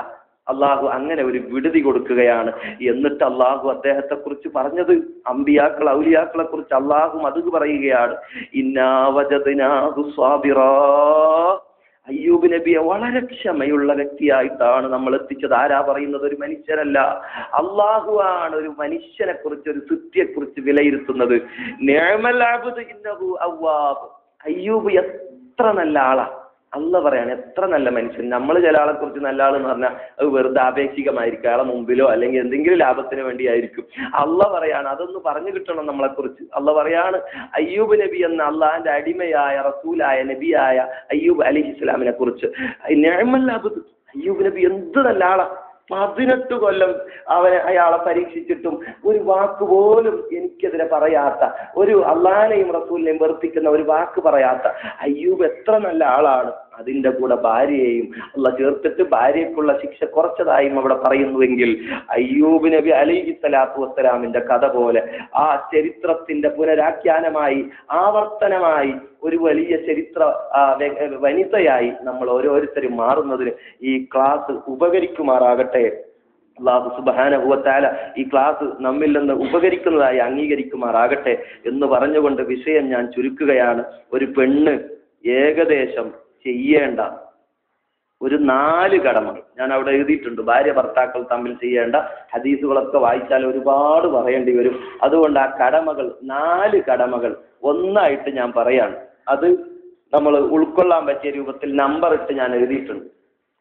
അള്ളാഹു അങ്ങനെ ഒരു വിടുതി കൊടുക്കുകയാണ്. എന്നിട്ട് അള്ളാഹു അദ്ദേഹത്തെ കുറിച്ച് പറഞ്ഞത്, അമ്പിയാക്കൾ ഔലിയാക്കളെ കുറിച്ച് അള്ളാഹു അത് പറയുകയാണ്. ഇന്നാ വജദ്നാഹു സ്വാബിറാ, അയ്യൂബ് നബിയെ വളരെ ക്ഷമയുള്ള വ്യക്തിയായിട്ടാണ് നമ്മൾ എത്തിച്ചത്. ആരാ പറയുന്നത്? ഒരു മനുഷ്യരല്ല, അള്ളാഹു ആണ് ഒരു മനുഷ്യനെ കുറിച്ച്, ഒരു സൃഷ്ടിയെക്കുറിച്ച് വിലയിരുത്തുന്നത്. നിഅമൽ അബ്ദു ഇന്നഹു അവ്വാബ്, അയ്യൂബ് എത്ര നല്ല ആളാ. അള്ളാഹ് പറയാണ് എത്ര നല്ല മനുഷ്യൻ. നമ്മൾ ചില ആളെ കുറിച്ച് നല്ല ആളെന്ന് പറഞ്ഞാൽ അത് വെറുതെ ആപേക്ഷികമായിരിക്കും, അയാളെ മുമ്പിലോ അല്ലെങ്കിൽ എന്തെങ്കിലും ലാഭത്തിന് വേണ്ടിയായിരിക്കും. അള്ളാഹ് പറയാണ് അതൊന്ന് പറഞ്ഞു കിട്ടണം നമ്മളെ കുറിച്ച്. അള്ളാഹ് പറയാണ് അയ്യൂബ് നബി എന്ന അള്ളാഹിന്റെ അടിമയായ റസൂലായ നബിയായ അയ്യൂബ് അലൈഹിസ്സലാമിനെ കുറിച്ച്. നിഅമൽ അബ്ദ്, അയ്യൂബ് നബി എന്ത് നല്ല ആളാ. 18 കൊല്ലം അയാളെ പരീക്ഷിച്ചിട്ടും ഒരു വാക്ക് പോലും എനിക്കെതിരെ പറയാത്ത, ഒരു അള്ളാഹിനെയും റസൂലിനെയും വെറുപ്പിക്കുന്ന ഒരു വാക്ക് പറയാത്ത അയ്യൂബ് എത്ര നല്ല ആളാണ്. അതിന്റെ കൂടെ ഭാര്യയെയും അള്ളാഹ് ചേർത്തിട്ട് ഭാര്യയ്ക്കുള്ള ശിക്ഷ കുറച്ചതായും അവിടെ പറയുന്നുവെങ്കിൽ അയ്യൂബ് നബി അലൈഹി സ്വലാത്തു വസ്സലാമിന്റെ കഥ പോലെ ആ ചരിത്രത്തിന്റെ പുനരാഖ്യാനമായി, ആവർത്തനമായി ഒരു വലിയ ചരിത്ര വനിതയായി നമ്മൾ ഓരോരുത്തരും മാറുന്നതിന് ഈ ക്ലാസ് ഉപകരിക്കുമാറാകട്ടെ. അല്ലാഹു സുബ്ഹാനഹു വ തആല ഈ ക്ലാസ് നമ്മിൽ നിന്ന് ഉപകരിക്കുന്നതായി അംഗീകരിക്കുമാറാകട്ടെ എന്ന് പറഞ്ഞുകൊണ്ട് വിഷയം ഞാൻ ചുരുക്കുകയാണ്. ഒരു പെണ്ണ് ഏകദേശം ചെയ്യേണ്ട ഒരു 4 കടമകൾ ഞാൻ അവിടെ എഴുതിയിട്ടുണ്ട്. ഭാര്യ ഭർത്താക്കൾ തമ്മിൽ ചെയ്യേണ്ട ഹദീസുകളൊക്കെ വായിച്ചാൽ ഒരുപാട് പറയേണ്ടി വരും. അതുകൊണ്ട് ആ കടമകൾ, 4 കടമകൾ ഒന്നായിട്ട് ഞാൻ പറയാണ്. അത് നമ്മൾ ഉൾക്കൊള്ളാൻ പറ്റിയ രൂപത്തിൽ നമ്പർ ഇട്ട് ഞാൻ എഴുതിയിട്ടുണ്ട്.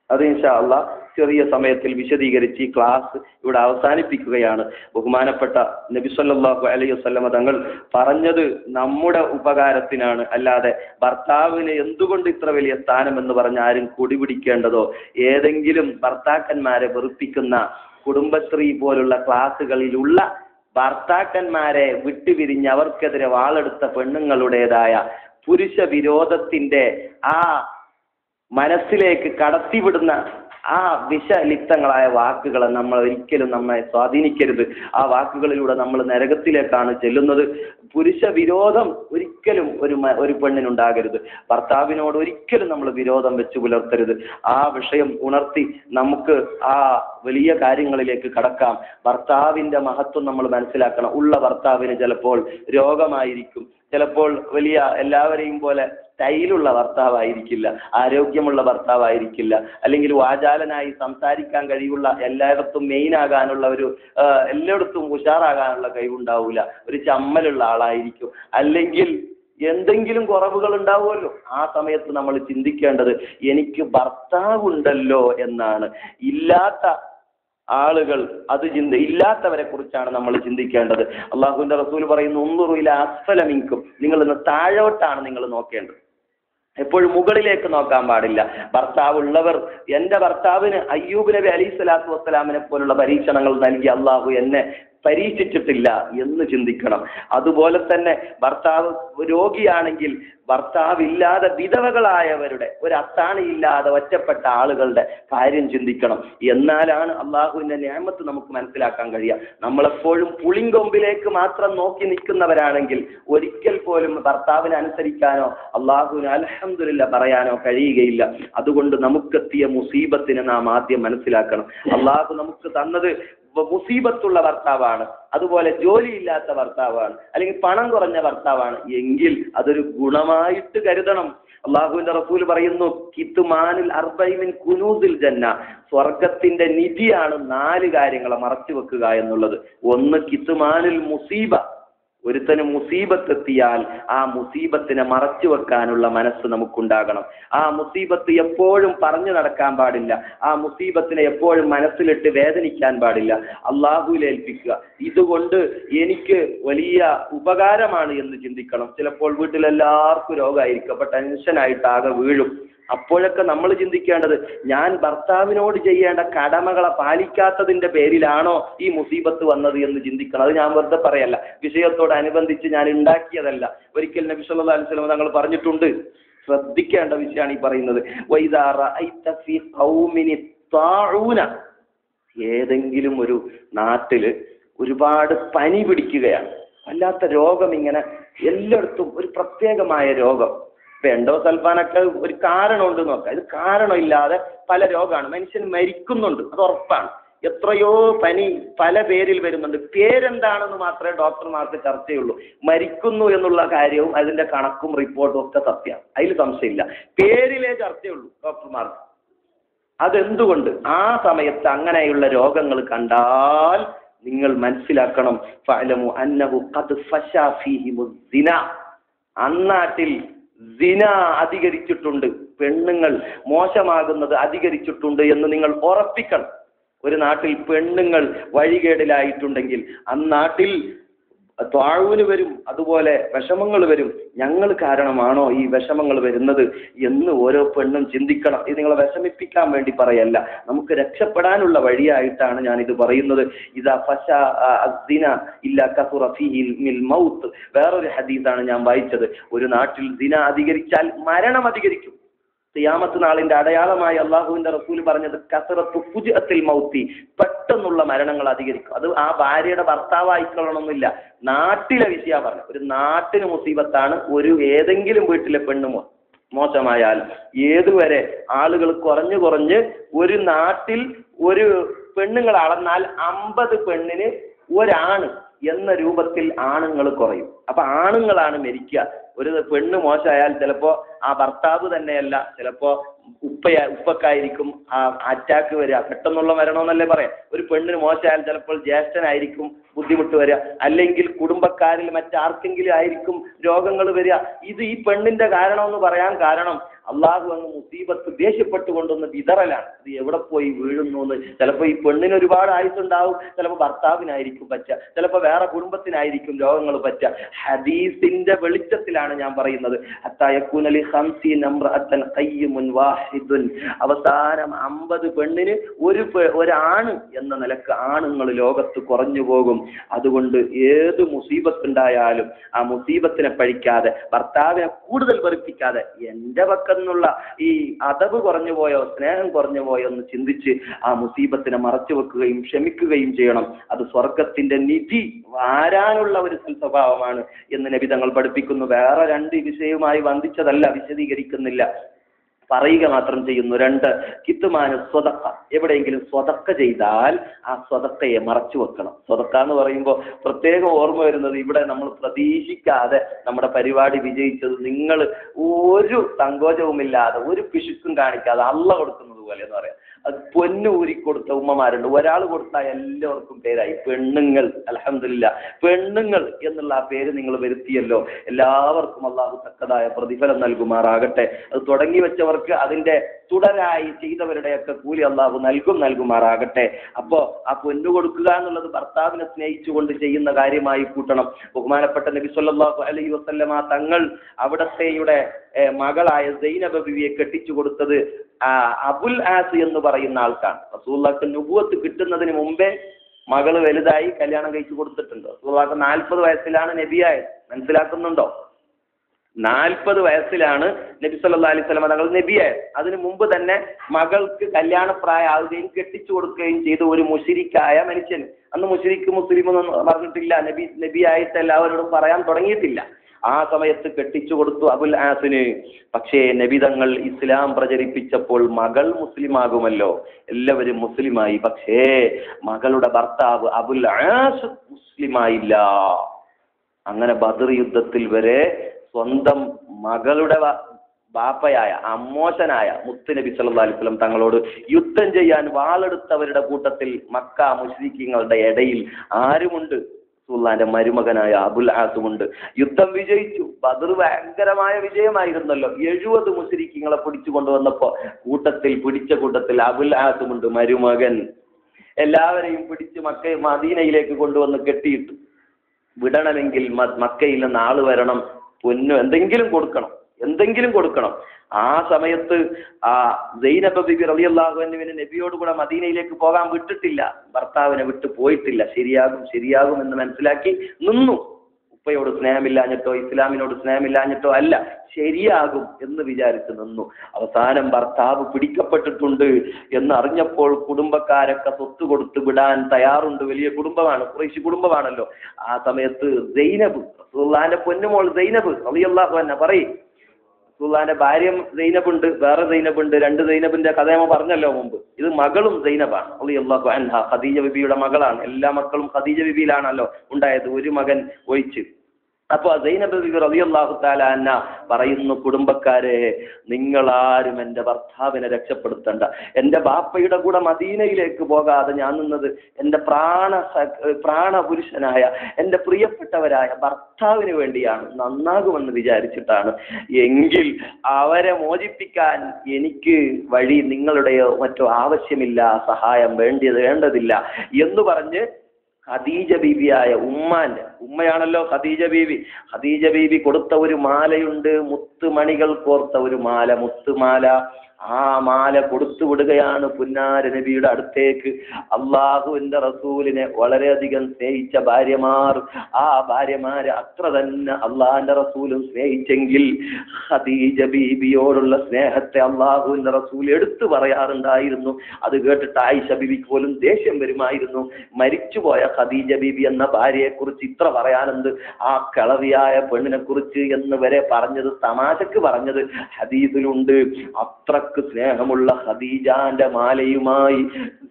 അത് ഇൻഷാ അല്ലാഹ് ചെറിയ സമയത്തിൽ വിശദീകരിച്ച് ഈ ക്ലാസ് ഇവിടെ അവസാനിപ്പിക്കുകയാണ്. ബഹുമാനപ്പെട്ട നബി സല്ലല്ലാഹു അലൈഹി വസല്ലം തങ്ങൾ പറഞ്ഞത് നമ്മുടെ ഉപകാരത്തിനാണ്. അല്ലാതെ ഭർത്താവിന് എന്തുകൊണ്ട് ഇത്ര വലിയ സ്ഥാനം എന്ന് പറഞ്ഞ് ആരും കൊടിപിടിക്കേണ്ടതോ ഏതെങ്കിലും ഭർത്താക്കന്മാരെ വെറുപ്പിക്കുന്ന കുടുംബശ്രീ പോലുള്ള ക്ലാസുകളിലുള്ള ഭർത്താക്കന്മാരെ വിട്ടുപിരിഞ്ഞ് അവർക്കെതിരെ വാളെടുത്ത പെണ്ണുങ്ങളുടേതായ പുരുഷ വിരോധത്തിന്റെ ആ മനസ്സിലേക്ക് കടത്തിവിടുന്ന ആ വിഷലിപ്തങ്ങളായ വാക്കുകളെ നമ്മൾ ഒരിക്കലും നമ്മെ സ്വാധീനിക്കരുത്. ആ വാക്കുകളിലൂടെ നമ്മൾ നരകത്തിലേക്കാണ് ചെല്ലുന്നത്. പുരുഷ വിരോധം ഒരിക്കലും ഒരു പെണ്ണിനുണ്ടാകരുത്. ഭർത്താവിനോട് ഒരിക്കലും നമ്മൾ വിരോധം വെച്ച് പുലർത്തരുത്. ആ വിഷയം ഉണർത്തി നമുക്ക് ആ വലിയ കാര്യങ്ങളിലേക്ക് കടക്കാം. ഭർത്താവിന്റെ മഹത്വം നമ്മൾ മനസ്സിലാക്കണം. ഉള്ള ഭർത്താവിന് ചിലപ്പോൾ രോഗമായിരിക്കും, ചിലപ്പോൾ വലിയ എല്ലാവരെയും പോലെ സ്റ്റൈലുള്ള ഭർത്താവായിരിക്കില്ല, ആരോഗ്യമുള്ള ഭർത്താവായിരിക്കില്ല, അല്ലെങ്കിൽ വാചാലനായി സംസാരിക്കാൻ കഴിവുള്ള, എല്ലായിടത്തും മെയിൻ ആകാനുള്ള എല്ലായിടത്തും ഉഷാറാകാനുള്ള കഴിവുണ്ടാവില്ല, ഒരു ചമ്മലുള്ള ആളായിരിക്കും, അല്ലെങ്കിൽ എന്തെങ്കിലും കുറവുകൾ ഉണ്ടാവുമല്ലോ. ആ സമയത്ത് നമ്മൾ ചിന്തിക്കേണ്ടത് എനിക്ക് ഭർത്താവുണ്ടല്ലോ എന്നാണ്. ഇല്ലാത്ത ആളുകൾ ഇല്ലാത്തവരെ കുറിച്ചാണ് നമ്മൾ ചിന്തിക്കേണ്ടത്. അള്ളാഹുവിന്റെ റസൂൽ പറയുന്നു, ഉൻദുറു ഇലാ അസ്ഫല മിൻകും, നിങ്ങൾ ഇന്ന് താഴോട്ടാണ് നിങ്ങൾ നോക്കേണ്ടത്, എപ്പോഴും മുകളിലേക്ക് നോക്കാൻ പാടില്ല. ഭർത്താവുള്ളവർ, എന്റെ ഭർത്താവിന് അയ്യൂബ് നബി അലൈഹി സ്വലാത്തു വസ്സലാമിനെ പോലുള്ള പരീക്ഷണങ്ങൾ നൽകി അള്ളാഹു എന്നെ പരീക്ഷിച്ചിട്ടില്ല എന്ന് ചിന്തിക്കണം. അതുപോലെ തന്നെ ഭർത്താവ് രോഗിയാണെങ്കിൽ ഭർത്താവില്ലാതെ വിധവകളായവരുടെ, ഒരു അത്താണിയില്ലാതെ ഒറ്റപ്പെട്ട ആളുകളുടെ കാര്യം ചിന്തിക്കണം. എന്നാലാണ് അള്ളാഹുവിന്റെ നിഅമത്ത് നമുക്ക് മനസ്സിലാക്കാൻ കഴിയുക. നമ്മളെപ്പോഴും പുളിങ്കൊമ്പിലേക്ക് മാത്രം നോക്കി നിൽക്കുന്നവരാണെങ്കിൽ ഒരിക്കൽ പോലും ഭർത്താവിനെ അനുസരിക്കാനോ അള്ളാഹുവിന് അൽഹംദുലില്ലാ പറയാനോ കഴിയുകയില്ല. അതുകൊണ്ട് നമുക്കെത്തിയ മുസീബത്തിനെ നാം ആദ്യം മനസ്സിലാക്കണം. അള്ളാഹു നമുക്ക് തന്നത് മുസീബത്തുള്ള ഭർത്താവാണ്, അതുപോലെ ജോലിയില്ലാത്ത ഭർത്താവാണ്, അല്ലെങ്കിൽ പണം കുറഞ്ഞ ഭർത്താവാണ് എങ്കിൽ അതൊരു ഗുണമായിട്ട് കരുതണം. അള്ളാഹുവിന്റെ റസൂൽ പറയുന്നു, കിത്മാനുൽ അർബഈ മിൻ കുനൂസിൽ ജന്ന, സ്വർഗത്തിന്റെ നിധിയാണ് 4 കാര്യങ്ങളെ മറച്ചു വെക്കുക എന്നുള്ളത്. ഒന്ന് കിത്മാനുൽ മുസീബ, ഒരുത്തന് മുസീബത്ത് എത്തിയാൽ ആ മുസീബത്തിനെ മറച്ചു വെക്കാനുള്ള മനസ്സ് നമുക്കുണ്ടാകണം. ആ മുസീബത്ത് എപ്പോഴും പറഞ്ഞു നടക്കാൻ പാടില്ല, ആ മുസീബത്തിനെ എപ്പോഴും മനസ്സിലിട്ട് വേദനിക്കാൻ പാടില്ല, അള്ളാഹുവിൽ ഏൽപ്പിക്കുക. ഇതുകൊണ്ട് എനിക്ക് വലിയ ഉപകാരമാണ് എന്ന് ചിന്തിക്കണം. ചിലപ്പോൾ വീട്ടിലെല്ലാവർക്കും രോഗമായിരിക്കും, അപ്പൊ ടെൻഷനായിട്ട് ആകെ വീഴും. അപ്പോഴൊക്കെ നമ്മൾ ചിന്തിക്കേണ്ടത്, ഞാൻ ഭർത്താവിനോട് ചെയ്യേണ്ട കടമകളെ പാലിക്കാത്തതിന്റെ പേരിലാണോ ഈ മുസീബത്ത് വന്നത് എന്ന് ചിന്തിക്കണം. അത് ഞാൻ വെറുതെ പറയല്ല, വിഷയത്തോടനുബന്ധിച്ച് ഞാൻ ഉണ്ടാക്കിയതല്ല. ഒരിക്കൽ നബി സല്ലല്ലാഹു അലൈഹി വസല്ലം തങ്ങൾ പറഞ്ഞിട്ടുണ്ട്, ശ്രദ്ധിക്കേണ്ട വിഷയമാണ് ഈ പറയുന്നത്. വൈദാ റഅയ്ത ഫീ ഖൗമിൻ ത്വാഊന, ഏതെങ്കിലും ഒരു നാട്ടില് ഒരുപാട് പനി പിടിക്കുകയാണ്, വല്ലാത്ത രോഗം, ഇങ്ങനെ എല്ലായിടത്തും ഒരു പ്രത്യേകമായ രോഗം. എൻഡോസൾഫാനൊക്കെ ഒരു കാരണമുണ്ട് നോക്കാം, ഇത് കാരണമില്ലാതെ പല രോഗമാണ്, മനുഷ്യൻ മരിക്കുന്നുണ്ട്, അത് ഉറപ്പാണ്. എത്രയോ പനി പല പേരിൽ വരുന്നുണ്ട്, പേരെന്താണെന്ന് മാത്രമേ ഡോക്ടർമാർക്ക് ചർച്ചയുള്ളൂ. മരിക്കുന്നു എന്നുള്ള കാര്യവും അതിന്റെ കണക്കും റിപ്പോർട്ടും ഒക്കെ സത്യമാണ്, അതിൽ സംശയമില്ല. പേരിലേ ചർച്ചയുള്ളൂ ഡോക്ടർമാർക്ക്. അതെന്തുകൊണ്ട്? ആ സമയത്ത് അങ്ങനെയുള്ള രോഗങ്ങൾ കണ്ടാൽ നിങ്ങൾ മനസ്സിലാക്കണം, ഫഅലമു അന്നഹു ഖദ് ഫശാ ഫീഹിമുസ് സിന, അന്നാട്ടിൽ സിന അധികരിച്ചിട്ടുണ്ട്, പെണ്ണുങ്ങൾ മോശമാകുന്നത് അധികരിച്ചിട്ടുണ്ട് എന്ന് നിങ്ങൾ ഉറപ്പിക്കണം. ഒരു നാട്ടിൽ പെണ്ണുങ്ങൾ വഴികേടിലായിട്ടുണ്ടെങ്കിൽ അന്നാട്ടിൽ ത്വാഴൂന് വരും, അതുപോലെ വിഷമങ്ങൾ വരും. ഞങ്ങൾ കാരണമാണോ ഈ വിഷമങ്ങൾ വരുന്നത് എന്ന് ഓരോ പെണ്ണും ചിന്തിക്കണം. ഇത് നിങ്ങളെ വിഷമിപ്പിക്കാൻ വേണ്ടി പറയല്ല, നമുക്ക് രക്ഷപ്പെടാനുള്ള വഴിയായിട്ടാണ് ഞാൻ ഇത് പറയുന്നത്. ഇദാ ഫശാ അസ്സിന ഇല്ലാ കസുറ ഫീഹിൽ മൗത്ത്, വേറൊരു ഹദീസാണ് ഞാൻ വായിച്ചത്. ഒരു നാട്ടിൽ സിന അധികരിച്ചാൽ മരണം അധികരിക്കും. ഖിയാമത്ത് നാളിന്റെ അടയാളമായി അള്ളാഹുവിന്റെ റസൂൽ പറഞ്ഞത് കസറത്തു ഫുജ്അത്തിൽ മൗത്തി, പെട്ടെന്നുള്ള മരണങ്ങൾ അധികരിക്കും. അത് ആ ഭാര്യയുടെ ഭർത്താവായിക്കൊള്ളണമെന്നില്ല, നാട്ടിലെ വിഷയ പറഞ്ഞു. ഒരു നാട്ടിന് മുസീബത്താണ് ഏതെങ്കിലും വീട്ടിലെ പെണ്ണ് മോശമായാൽ. ഏതുവരെ ആളുകൾ കുറഞ്ഞ് ഒരു നാട്ടിൽ ഒരു പെണ്ണുങ്ങൾ അളന്നാൽ 50 പെണ്ണിന് ഒരാണ് എന്ന രൂപത്തിൽ ആണുങ്ങൾ കുറയും. അപ്പൊ ആണുങ്ങളാണ് മരിക്കുക. ഒരു പെണ്ണ് മോശമായാൽ ചിലപ്പോ ആ ഭർത്താവ് തന്നെയല്ല, ചിലപ്പോ ഉപ്പക്കായിരിക്കും ആ അറ്റാക്ക് വരിക, പെട്ടെന്നുള്ള മരണമെന്നല്ലേ പറയാം. ഒരു പെണ്ണിന് മോശമായാൽ ചിലപ്പോൾ ജ്യേഷ്ഠനായിരിക്കും ബുദ്ധിമുട്ട് വരിക, അല്ലെങ്കിൽ കുടുംബക്കാരിൽ മറ്റാർക്കെങ്കിലും ആയിരിക്കും രോഗങ്ങൾ വരിക. ഇത് ഈ പെണ്ണിന്റെ കാരണമെന്ന് പറയാൻ കാരണം അള്ളാഹു അങ്ങ് മുസീബത്ത് ദേഷ്യപ്പെട്ടുകൊണ്ടൊന്ന് വിതറലാണ്. അത് എവിടെ പോയി വീഴുന്നു എന്ന്. ചിലപ്പോൾ ഈ പെണ്ണിന് ഒരുപാട് ആയുസുണ്ടാവും, ചിലപ്പോൾ ഭർത്താവിനായിരിക്കും പറ്റുക, ചിലപ്പോൾ വേറെ കുടുംബത്തിനായിരിക്കും രോഗങ്ങൾ പറ്റുക. ഹദീസിന്റെ വെളിച്ചത്തിലാണ് ഞാൻ പറയുന്നത്. അവസാനം 50 പെണ്ണിന് ഒരാണ് എന്ന നിലക്ക് ആണുങ്ങൾ ലോകത്ത് കുറഞ്ഞു പോകും. അതുകൊണ്ട് ഏത് മുസീബത്തുണ്ടായാലും ആ മുസീബത്തിനെ പഴിക്കാതെ, ഭർത്താവിനെ കൂടുതൽ വെറുപ്പിക്കാതെ, എന്റെ പക്കന്നുള്ള ഈ അദബ് കുറഞ്ഞു പോയോ, സ്നേഹം കുറഞ്ഞു പോയോ എന്ന് ചിന്തിച്ച് ആ മുസീബത്തിനെ മറച്ചു വെക്കുകയും ക്ഷമിക്കുകയും ചെയ്യണം. അത് സ്വർഗത്തിന്റെ നിധി വാരാനുള്ള ഒരു സ്വഭാവമാണ് എന്ന് നബി തങ്ങൾ പഠിപ്പിക്കുന്നു. വേറെ 2 വിഷയവുമായി ബന്ധിച്ചതല്ല, വിശദീകരിക്കുന്നില്ല, പറയുക മാത്രം ചെയ്യുന്നു. 2 കിത്തുമാന് സ്വതക്ക. എവിടെയെങ്കിലും സ്വതക്ക ചെയ്താൽ ആ സ്വതക്കയെ മറച്ചു വെക്കണം. സ്വതക്ക എന്ന് പറയുമ്പോൾ പ്രത്യേകം ഓർമ്മ വരുന്നത്, ഇവിടെ നമ്മൾ പ്രതീക്ഷിക്കാതെ നമ്മുടെ പരിപാടി വിജയിച്ചത് നിങ്ങൾ ഒരു സങ്കോചവുമില്ലാതെ ഒരു പിശുക്കും കാണിക്കാതെ അള്ള കൊടുക്കുന്നത് പോലെ എന്ന് പറയാം. അത് പൊന്നു ഊരിക്കൊടുത്ത ഉമ്മമാരുണ്ട്. ഒരാൾ കൊടുത്താൽ എല്ലാവർക്കും പേരായി. പെണ്ണുങ്ങൾ, അൽഹംദുലില്ലാ, പെണ്ണുങ്ങൾ എന്നുള്ള ആ പേര് നിങ്ങൾ വരുത്തിയല്ലോ. എല്ലാവർക്കും അള്ളാഹു തക്കതായ പ്രതിഫലം നൽകുമാറാകട്ടെ. അത് തുടങ്ങി വെച്ചവർക്ക് അതിന്റെ തുടരായി ചെയ്തവരുടെയൊക്കെ കൂലി അള്ളാഹു നൽകുമാറാകട്ടെ. അപ്പോ ആ പൊന്നു കൊടുക്കുക എന്നുള്ളത് ഭർത്താവിനെ സ്നേഹിച്ചുകൊണ്ട് ചെയ്യുന്ന കാര്യമായി കൂട്ടണം. ബഹുമാനപ്പെട്ട നബി സല്ലല്ലാഹു അലൈഹി വസല്ലമ തങ്ങൾ അവിടത്തെയുടെ മകളായ സൈനബ ബിവിയെ കെട്ടിച്ചു കൊടുത്തത് അബുൽ ആസ് എന്ന് പറയുന്ന ആൾക്കാണ്. റസൂലുള്ളാഹിക്ക് നുബുവത്ത് കിട്ടുന്നതിന് മുമ്പേ മകള് വലുതായി കല്യാണം കഴിച്ചു കൊടുത്തിട്ടുണ്ട്. റസൂലുള്ളാഹിക്ക് 40 വയസ്സിലാണ് നബിയായത്. മനസ്സിലാക്കുന്നുണ്ടോ? 40 വയസ്സിലാണ് നബി സല്ലല്ലാഹു അലൈഹി വസല്ലം തങ്ങൾ നബിയായത്. അതിനു മുമ്പ് തന്നെ മകൾക്ക് കല്യാണപ്രായമാവുകയും കെട്ടിച്ചു കൊടുക്കുകയും ചെയ്ത ഒരു മുശ്രിക്കായ മനുഷ്യൻ. അന്ന് മുശ്രിക്ക് മുസ്ലിം ഒന്നും പറഞ്ഞിട്ടില്ല, നബിയായിട്ട് എല്ലാവരോടും പറയാൻ തുടങ്ങിയിട്ടില്ല. ആ സമയത്ത് കെട്ടിച്ചു കൊടുത്തു അബുൽ ആസിന്. പക്ഷേ നബി തങ്ങൾ ഇസ്ലാം പ്രചരിപ്പിച്ചപ്പോൾ മകൾ മുസ്ലിമാകുമല്ലോ, എല്ലാവരും മുസ്ലിമായി. പക്ഷേ മകളുടെ ഭർത്താവ് അബുൽ ആസ് മുസ്ലിമായില്ല. അങ്ങനെ ബദർ യുദ്ധത്തിൽ വരെ സ്വന്തം മകളുടെ ബാപ്പയായ അമ്മോശനായ മുത്ത് നബി സല്ലല്ലാഹു അലൈഹി വസല്ലം തങ്ങളോട് യുദ്ധം ചെയ്യാൻ വാളെടുത്തവരുടെ കൂട്ടത്തിൽ മക്ക മുശ്രിക്കീങ്ങളുടെ ഇടയിൽ ആരുമുണ്ട്? റസൂലുള്ളാഹിന്റെ മരുമകനായ അബുൽ ആസുമുണ്ട്. യുദ്ധം വിജയിച്ചു. ബദർ ഭയങ്കരമായ വിജയമായിരുന്നല്ലോ. 70 മുശ്രിക്കീങ്ങളെ പിടിച്ചു കൊണ്ടുവന്നപ്പോ പിടിച്ച കൂട്ടത്തിൽ അബുൽ ആസുമുണ്ട്, മരുമകൻ. എല്ലാവരെയും പിടിച്ച് മദീനയിലേക്ക് കൊണ്ടുവന്ന് കെട്ടിയിട്ടു. വിടണമെങ്കിൽ മക്കയിൽ നിന്ന് ആള് വരണം, പൊന്നു എന്തെങ്കിലും കൊടുക്കണം. ആ സമയത്ത് സൈനബ ബിബി റളിയല്ലാഹു അൻഹുവിനെ നബിയോട് കൂടെ മദീനയിലേക്ക് പോകാൻ വിട്ടിട്ടില്ല. ഭർത്താവിനെ വിട്ടു പോയിട്ടില്ല. ശരിയാകും എന്ന് മനസ്സിലാക്കി നിന്നു. ഉപ്പയോട് സ്നേഹമില്ലാഞ്ഞിട്ടോ ഇസ്ലാമിനോട് സ്നേഹമില്ലാഞ്ഞിട്ടോ അല്ല, ശരിയാകും എന്ന് വിചാരിച്ച് നിന്നു. അവസാനം ഭർത്താവ് പിടിക്കപ്പെട്ടിട്ടുണ്ട് എന്നറിഞ്ഞപ്പോൾ കുടുംബക്കാരൊക്കെ സ്വത്ത് കൊടുത്ത് വിടാൻ തയ്യാറുണ്ട്. വലിയ കുടുംബമാണ്, ഖുറൈശി കുടുംബമാണല്ലോ. ആ സമയത്ത് സൈനബ്, റസൂലുള്ളാഹിന്റെ പൊന്നുമോൾ സൈനബ് റളിയല്ലാഹു അൻഹ പറയും, റസൂലുള്ളാഹിന്റെ ഭാര്യ സൈനബുണ്ട്, വേറെ സൈനബുണ്ട്. 2 സൈനബിന്റെ കഥ നമ്മൾ പറഞ്ഞല്ലോ മുമ്പ്. ഇത് മകളും സൈനബാണ് റളിയല്ലാഹു അൻഹ, ഖദീജ ബിബിയുടെ മകളാണ്. എല്ലാ മക്കളും ഖദീജ ബിബിയിലാണല്ലോ ഉണ്ടായത്, ഒരു മകൻ ഒഴിച്ച്. അപ്പൊ സൈനബ് ബിബി റളിയല്ലാഹു തആല അൻഹ പറയുന്നു, കുടുംബക്കാരെ, നിങ്ങളാരും എന്റെ ഭർത്താവിനെ രക്ഷപ്പെടുത്തണ്ട. എന്റെ ബാപ്പയുടെ കൂടെ മദീനയിലേക്ക് പോകാതെ ഞാൻ നിന്നത് എന്റെ പ്രാണപുരുഷനായ എന്റെ പ്രിയപ്പെട്ടവരായ ഭർത്താവിന് വേണ്ടിയാണ്, നന്നാകുമെന്ന് വിചാരിച്ചിട്ടാണ്. എങ്കിൽ അവരെ മോചിപ്പിക്കാൻ എനിക്ക് വഴി നിങ്ങളുടെയോ മറ്റോ ആവശ്യമില്ല, സഹായം വേണ്ടതില്ല എന്ന് പറഞ്ഞ് ഖദീജ ബീവിയായ ഉമ്മയാണല്ലോ ഖദീജ ബീവി കൊടുത്ത ഒരു മാലയുണ്ട്, മുത്തുമണികൾ കോർത്ത ഒരു മാല, മുത്തുമാല. ആ മാല കൊടുത്തു വിടുകയാണ് പുന്നാര നബിയുടെ അടുത്തേക്ക്. അള്ളാഹുവിന്റെ റസൂലിനെ വളരെയധികം സ്നേഹിച്ച ഭാര്യമാർ, ആ ഭാര്യമാരെ അത്ര തന്നെ അള്ളാഹിന്റെ റസൂലും സ്നേഹിച്ചെങ്കിൽ ഖദീജ ബീബിയോടുള്ള സ്നേഹത്തെ അള്ളാഹുവിന്റെ റസൂൽ എടുത്തു പറയാറുണ്ടായിരുന്നു. അത് കേട്ടിട്ട് ആയിഷ ബീബിക്ക് പോലും ദേഷ്യം വരുമായിരുന്നു. മരിച്ചുപോയ ഖദീജ ബീബി എന്ന ഭാര്യയെ കുറിച്ച് ഇത്ര പറയാനെന്ത്, ആ കളവിയായ പെണ്ണിനെ കുറിച്ച് എന്ന് വരെ പറഞ്ഞത്, തമാശക്ക് പറഞ്ഞത് ഹദീസിലുണ്ട്. അത്രക്ക് സ്നേഹമുള്ള ഖദീജാന്റെ മാലയുമായി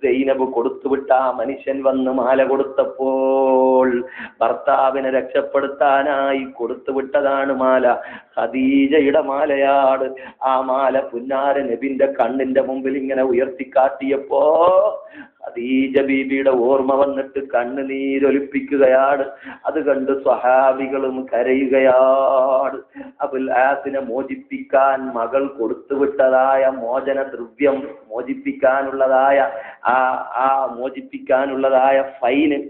സൈനബ് കൊടുത്തുവിട്ട ആ മനുഷ്യൻ വന്ന് മാല കൊടുത്തപ്പോൾ ഭർത്താവിനെ രക്ഷപ്പെടുത്താനായി കൊടുത്തുവിട്ടതാണ് മാല. ഖദീജയുടെ മാലയാണ്. ആ മാല പുന്നാര നബിന്റെ കണ്ണിന്റെ മുമ്പിൽ ഇങ്ങനെ ഉയർത്തിക്കാട്ടിയപ്പോ ഖദീജ ബീബിയുടെ ഓർമ്മ വന്നിട്ട് കണ്ണുനീരൊലിപ്പിക്കുകയാണ്. അത് കണ്ട് സ്വഹാബികളും കരയുകയാണ്. അബുൽ ആസിനെ മോചിപ്പിക്കാൻ മകൾ കൊടുത്തുവിട്ടതായ മോചന ദ്രവ്യം, മോചിപ്പിക്കാനുള്ളതായ മോചിപ്പിക്കാനുള്ളതായ ഫൈന്,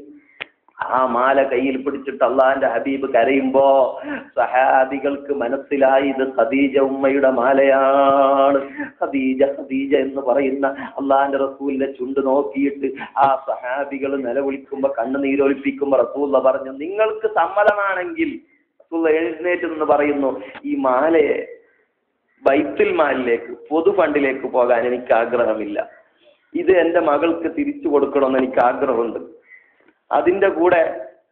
ആ മാല കയ്യിൽ പിടിച്ചിട്ട് അള്ളാന്റെ ഹബീബ് കരയുമ്പോ സഹാബികൾക്ക് മനസ്സിലായി ഇത് ഖദീജ ഉമ്മയുടെ മാലയാണ്. ഖദീജ ഖദീജ എന്ന് പറയുന്ന അള്ളാന്റെ റസൂലിന്റെ ചുണ്ട് നോക്കിയിട്ട് ആ സഹാബികൾ നിലവിളിക്കുമ്പോ കണ്ണുനീരൊലിപ്പിക്കുമ്പോ റസൂൽ പറഞ്ഞു, നിങ്ങൾക്ക് സമ്മതമാണെങ്കിൽ റസൂൽ എഴുന്നേറ്റ് നിന്ന് പറയുന്നു, ഈ മാലയെ ബൈത്തുൽ മാലിലേക്ക്, പൊതു ഫണ്ടിലേക്ക് പോകാൻ എനിക്ക് ആഗ്രഹമില്ല. ഇത് എന്റെ മകൾക്ക് തിരിച്ചു കൊടുക്കണമെന്ന് എനിക്ക് ആഗ്രഹമുണ്ട്. അതിന്റെ കൂടെ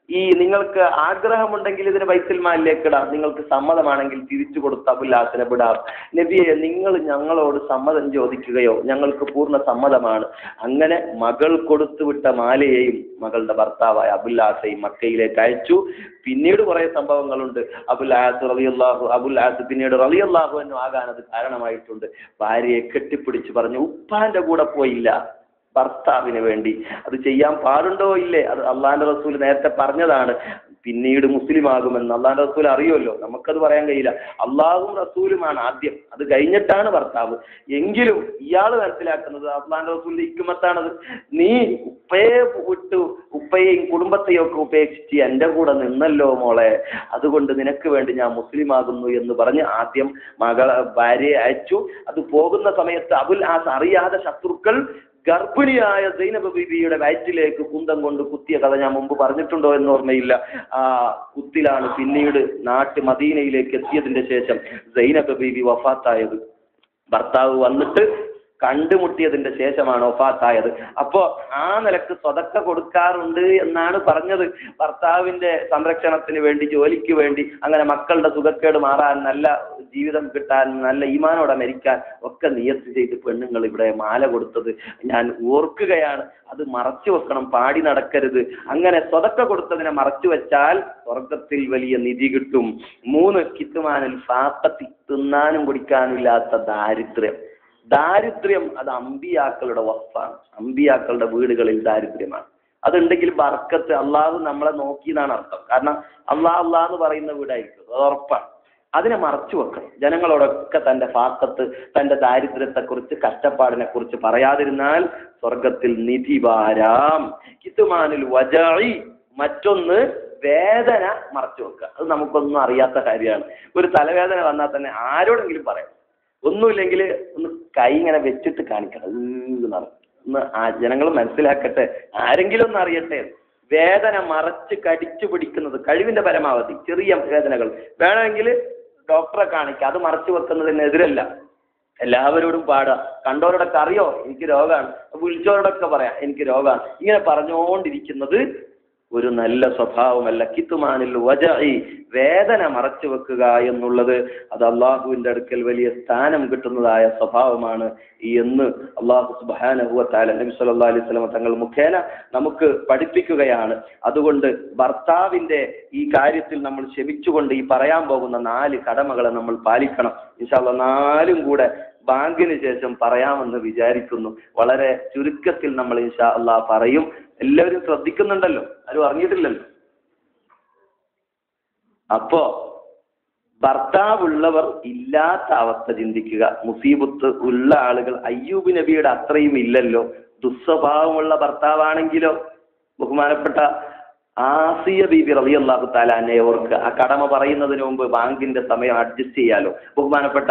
ഈ നിങ്ങൾക്ക് ആഗ്രഹമുണ്ടെങ്കിൽ ഇതിനെ ബൈത്തുൽ മാലിലേക്ക് ഇടാം, നിങ്ങൾക്ക് സമ്മതമാണെങ്കിൽ തിരിച്ചു കൊടുത്ത് അബുൽ ആസിനെ വിടാം. നബിയെ, നിങ്ങൾ ഞങ്ങളോട് സമ്മതം ചോദിക്കുകയോ? ഞങ്ങൾക്ക് പൂർണ്ണ സമ്മതമാണ്. അങ്ങനെ മകൾ കൊടുത്തുവിട്ട മാലയെയും മകളുടെ ഭർത്താവായ അബുൽ ആസയും മക്കയിലേക്ക് അയച്ചു. പിന്നീട് കുറെ സംഭവങ്ങളുണ്ട്. അബുൽ ആസ് പിന്നീട് റളിയല്ലാഹു അൻഹു ആകാൻ അത് കാരണമായിട്ടുണ്ട്. ഭാര്യയെ കെട്ടിപ്പിടിച്ച് പറഞ്ഞു, ഉപ്പാന്റെ കൂടെ പോയില്ല ഭർത്താവിന് വേണ്ടി. അത് ചെയ്യാൻ പാടുണ്ടോ ഇല്ലേ? അത് അള്ളാന്റെ റസൂൽ നേരത്തെ പറഞ്ഞതാണ്. പിന്നീട് മുസ്ലിം ആകുമെന്ന് അള്ളാന്റെ റസൂൽ അറിയുമല്ലോ, നമുക്കത് പറയാൻ കഴിയില്ല. അള്ളാഹും റസൂലുമാണ് ആദ്യം, അത് കഴിഞ്ഞിട്ടാണ് ഭർത്താവ്. എങ്കിലും ഇയാൾ മനസ്സിലാക്കുന്നത് അള്ളാന്റെ റസൂലിന്റെ ഹിക്മത്താണത്. നീ ഉപ്പയെ വിട്ടു, ഉപ്പയെയും കുടുംബത്തെയും ഒക്കെ ഉപേക്ഷിച്ച് എന്റെ കൂടെ നിന്നല്ലോ മോളെ, അതുകൊണ്ട് നിനക്ക് വേണ്ടി ഞാൻ മുസ്ലിം ആകുന്നു എന്ന് പറഞ്ഞ് ആദ്യം ഭാര്യയെ അയച്ചു. അത് പോകുന്ന സമയത്ത് അബുൽ ആസ് അറിയാതെ ശത്രുക്കൾ ഗർഭിണിയായ സൈനബ ബീവിയുടെ വയറ്റിലേക്ക് കുന്തം കൊണ്ട് കുത്തിയ കഥ ഞാൻ മുമ്പ് പറഞ്ഞിട്ടുണ്ടോ എന്ന് ഓർമ്മയില്ല. ആ കുത്തിലാണ് പിന്നീട് മദീനയിലേക്ക് എത്തിയതിന്റെ ശേഷം സൈനബ ബീവി വഫാത്തായത്. ഭർത്താവ് വന്നിട്ട് കണ്ടുമുട്ടിയതിന്റെ ശേഷമാണ് വഫാത്തായത്. അപ്പോ ആ നിലക്ക് സ്വതക്ക കൊടുക്കാറുണ്ട് എന്നാണ് പറഞ്ഞത്. ഭർത്താവിന്റെ സംരക്ഷണത്തിന് വേണ്ടി, ജോലിക്ക് വേണ്ടി, അങ്ങനെ മക്കളുടെ സുഖക്കേട് മാറാൻ, നല്ല ജീവിതം കിട്ടാൻ, നല്ല ഈമാനോടെ മരിക്കാൻ ഒക്കെ നിയത്ത് ചെയ്ത് പെണ്ണുങ്ങൾ ഇവിടെ മാല കൊടുത്തത് ഞാൻ ഓർക്കുകയാണ്. അത് മറച്ചു വെക്കണം, പാടി നടക്കരുത്. അങ്ങനെ സ്വതക്ക കൊടുത്തതിനെ മറച്ചു വെച്ചാൽ സ്വർഗത്തിൽ വലിയ നിധി കിട്ടും. 3 കിത്തുമാനിൽ ഫാഖത്തി, തിന്നാനും കുടിക്കാനും ഇല്ലാത്ത ദാരിദ്ര്യം അത് അമ്പിയാക്കളുടെ വസ്ഫാണ്. അമ്പിയാക്കളുടെ വീടുകളിൽ ദാരിദ്ര്യമാണ്. അതുണ്ടെങ്കിൽ ബർക്കത്ത്, അള്ളാഹു നമ്മളെ നോക്കിയെന്നാണ് അർത്ഥം. കാരണം അള്ളാഹ് എന്ന് പറയുന്ന വീടായിരിക്കും, അത് ഉറപ്പാണ്. അതിനെ മറച്ചു വെക്കണം. ജനങ്ങളോടൊക്കെ തന്റെ ഫാഖത്ത്, തന്റെ ദാരിദ്ര്യത്തെക്കുറിച്ച്, കഷ്ടപ്പാടിനെ കുറിച്ച് പറയാതിരുന്നാൽ സ്വർഗത്തിൽ നിധി വാരാം. കിത്തുമാനുൽ വജഇ, മറ്റൊന്ന് വേദന മറച്ചു വെക്കുക. അത് നമുക്കൊന്നും അറിയാത്ത കാര്യമാണ്. ഒരു തലവേദന വന്നാൽ തന്നെ ആരോടെങ്കിലും പറയാം. ഒന്നുമില്ലെങ്കിൽ ഒന്ന് കൈ ഇങ്ങനെ വെച്ചിട്ട് കാണിക്കണം, ഒന്ന് ജനങ്ങൾ മനസ്സിലാക്കട്ടെ, ആരെങ്കിലും ഒന്ന് അറിയട്ടെ. വേദന മറച്ച് കടിച്ചു പിടിക്കുന്നത് കഴിവിന്റെ പരമാവധി. ചെറിയ വേദനകൾ വേണമെങ്കിൽ ഡോക്ടറെ കാണിക്കുക, അത് മറച്ചു വെക്കുന്നതിനെതിരല്ല. എല്ലാവരോടും പാടുക. കണ്ടവരോടൊക്കെ അറിയോ എനിക്ക് രോഗമാണ്, വിളിച്ചവരോടൊക്കെ പറയാം എനിക്ക് രോഗമാണ്. ഇങ്ങനെ പറഞ്ഞുകൊണ്ടിരിക്കുന്നത് ഒരു നല്ല സ്വഭാവമല്ല. കിത്തുമാനിൽ വജഇ, വേദന മറച്ചു വെക്കുക എന്നുള്ളത് അത് അള്ളാഹുവിന്റെ അടുക്കൽ വലിയ സ്ഥാനം കിട്ടുന്നതായ സ്വഭാവമാണ് എന്ന് അള്ളാഹു സുബ്ഹാനഹു വ തആല നബി സല്ലല്ലാഹു അലൈഹി വസല്ലം തങ്ങൾ മുഖേന നമുക്ക് പഠിപ്പിക്കുകയാണ്. അതുകൊണ്ട് ഭർത്താവിന്റെ ഈ കാര്യത്തിൽ നമ്മൾ ക്ഷമിച്ചുകൊണ്ട് ഈ പറയാൻ പോകുന്ന 4 കടമകളെ നമ്മൾ പാലിക്കണം. ഇൻഷാ അല്ലാഹ് 4ഉം കൂടെ ബാങ്കിന് ശേഷം പറയാമെന്ന് വിചാരിക്കുന്നു. വളരെ ചുരുക്കത്തിൽ നമ്മൾ ഇൻഷാ അല്ലാഹ് പറയും. എല്ലാവരും ശ്രദ്ധിക്കുന്നുണ്ടല്ലോ, ആരും അറിഞ്ഞിട്ടില്ലല്ലോ. അപ്പോ ഭർത്താവുള്ളവർ ഇല്ലാത്ത അവസ്ഥ ചിന്തിക്കുക. മുസീബത്ത് ഉള്ള ആളുകൾ, അയ്യൂബ് നബിയുടെ അത്രയും ഇല്ലല്ലോ. ദുസ്വഭാവമുള്ള ഭർത്താവാണെങ്കിലോ, ബഹുമാനപ്പെട്ട ആസിയ ബീബി റളിയല്ലാഹു തആല അൻഹയെ ഓർക്കുക. ആ കടമ പറയുന്നതിന് മുമ്പ് ബാങ്കിന്റെ സമയം അഡ്ജസ്റ്റ് ചെയ്യാലോ. ബഹുമാനപ്പെട്ട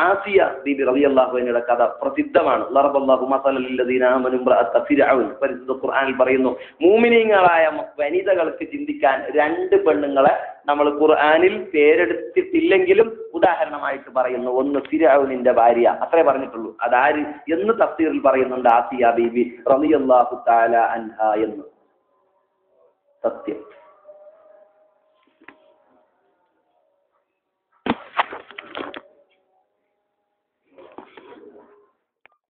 ആസിയ ബീബി റളിയല്ലാഹു അൻഹയുടെ കഥ പ്രസിദ്ധമാണ്. ലറബല്ലാഹു മസലൽ ലല്ലദീന ആമനു ഇംറഅത ഫിർഔൻ, പരിശുദ്ധ ഖുർആനിൽ പറയുന്നു. മുഅ്മിനീങ്ങളായ വനിതകൾക്ക് ചിന്തിക്കാൻ 2 പെണ്ണുങ്ങളെ നമ്മൾ ഖുർആനിൽ പേരെടുത്തിട്ടില്ലെങ്കിലും ഉദാഹരണമായിട്ട് പറയുന്നു. ഒന്ന് ഫിർഔനിന്റെ ഭാര്യ, അത്രേ പറഞ്ഞിട്ടുള്ളൂ. അതാര് എന്ന് തഫ്സീറിൽ പറയുന്നുണ്ട്, ആസിയ ബീബി റളിയല്ലാഹു തആല അൻഹ എന്ന്. സത്യം.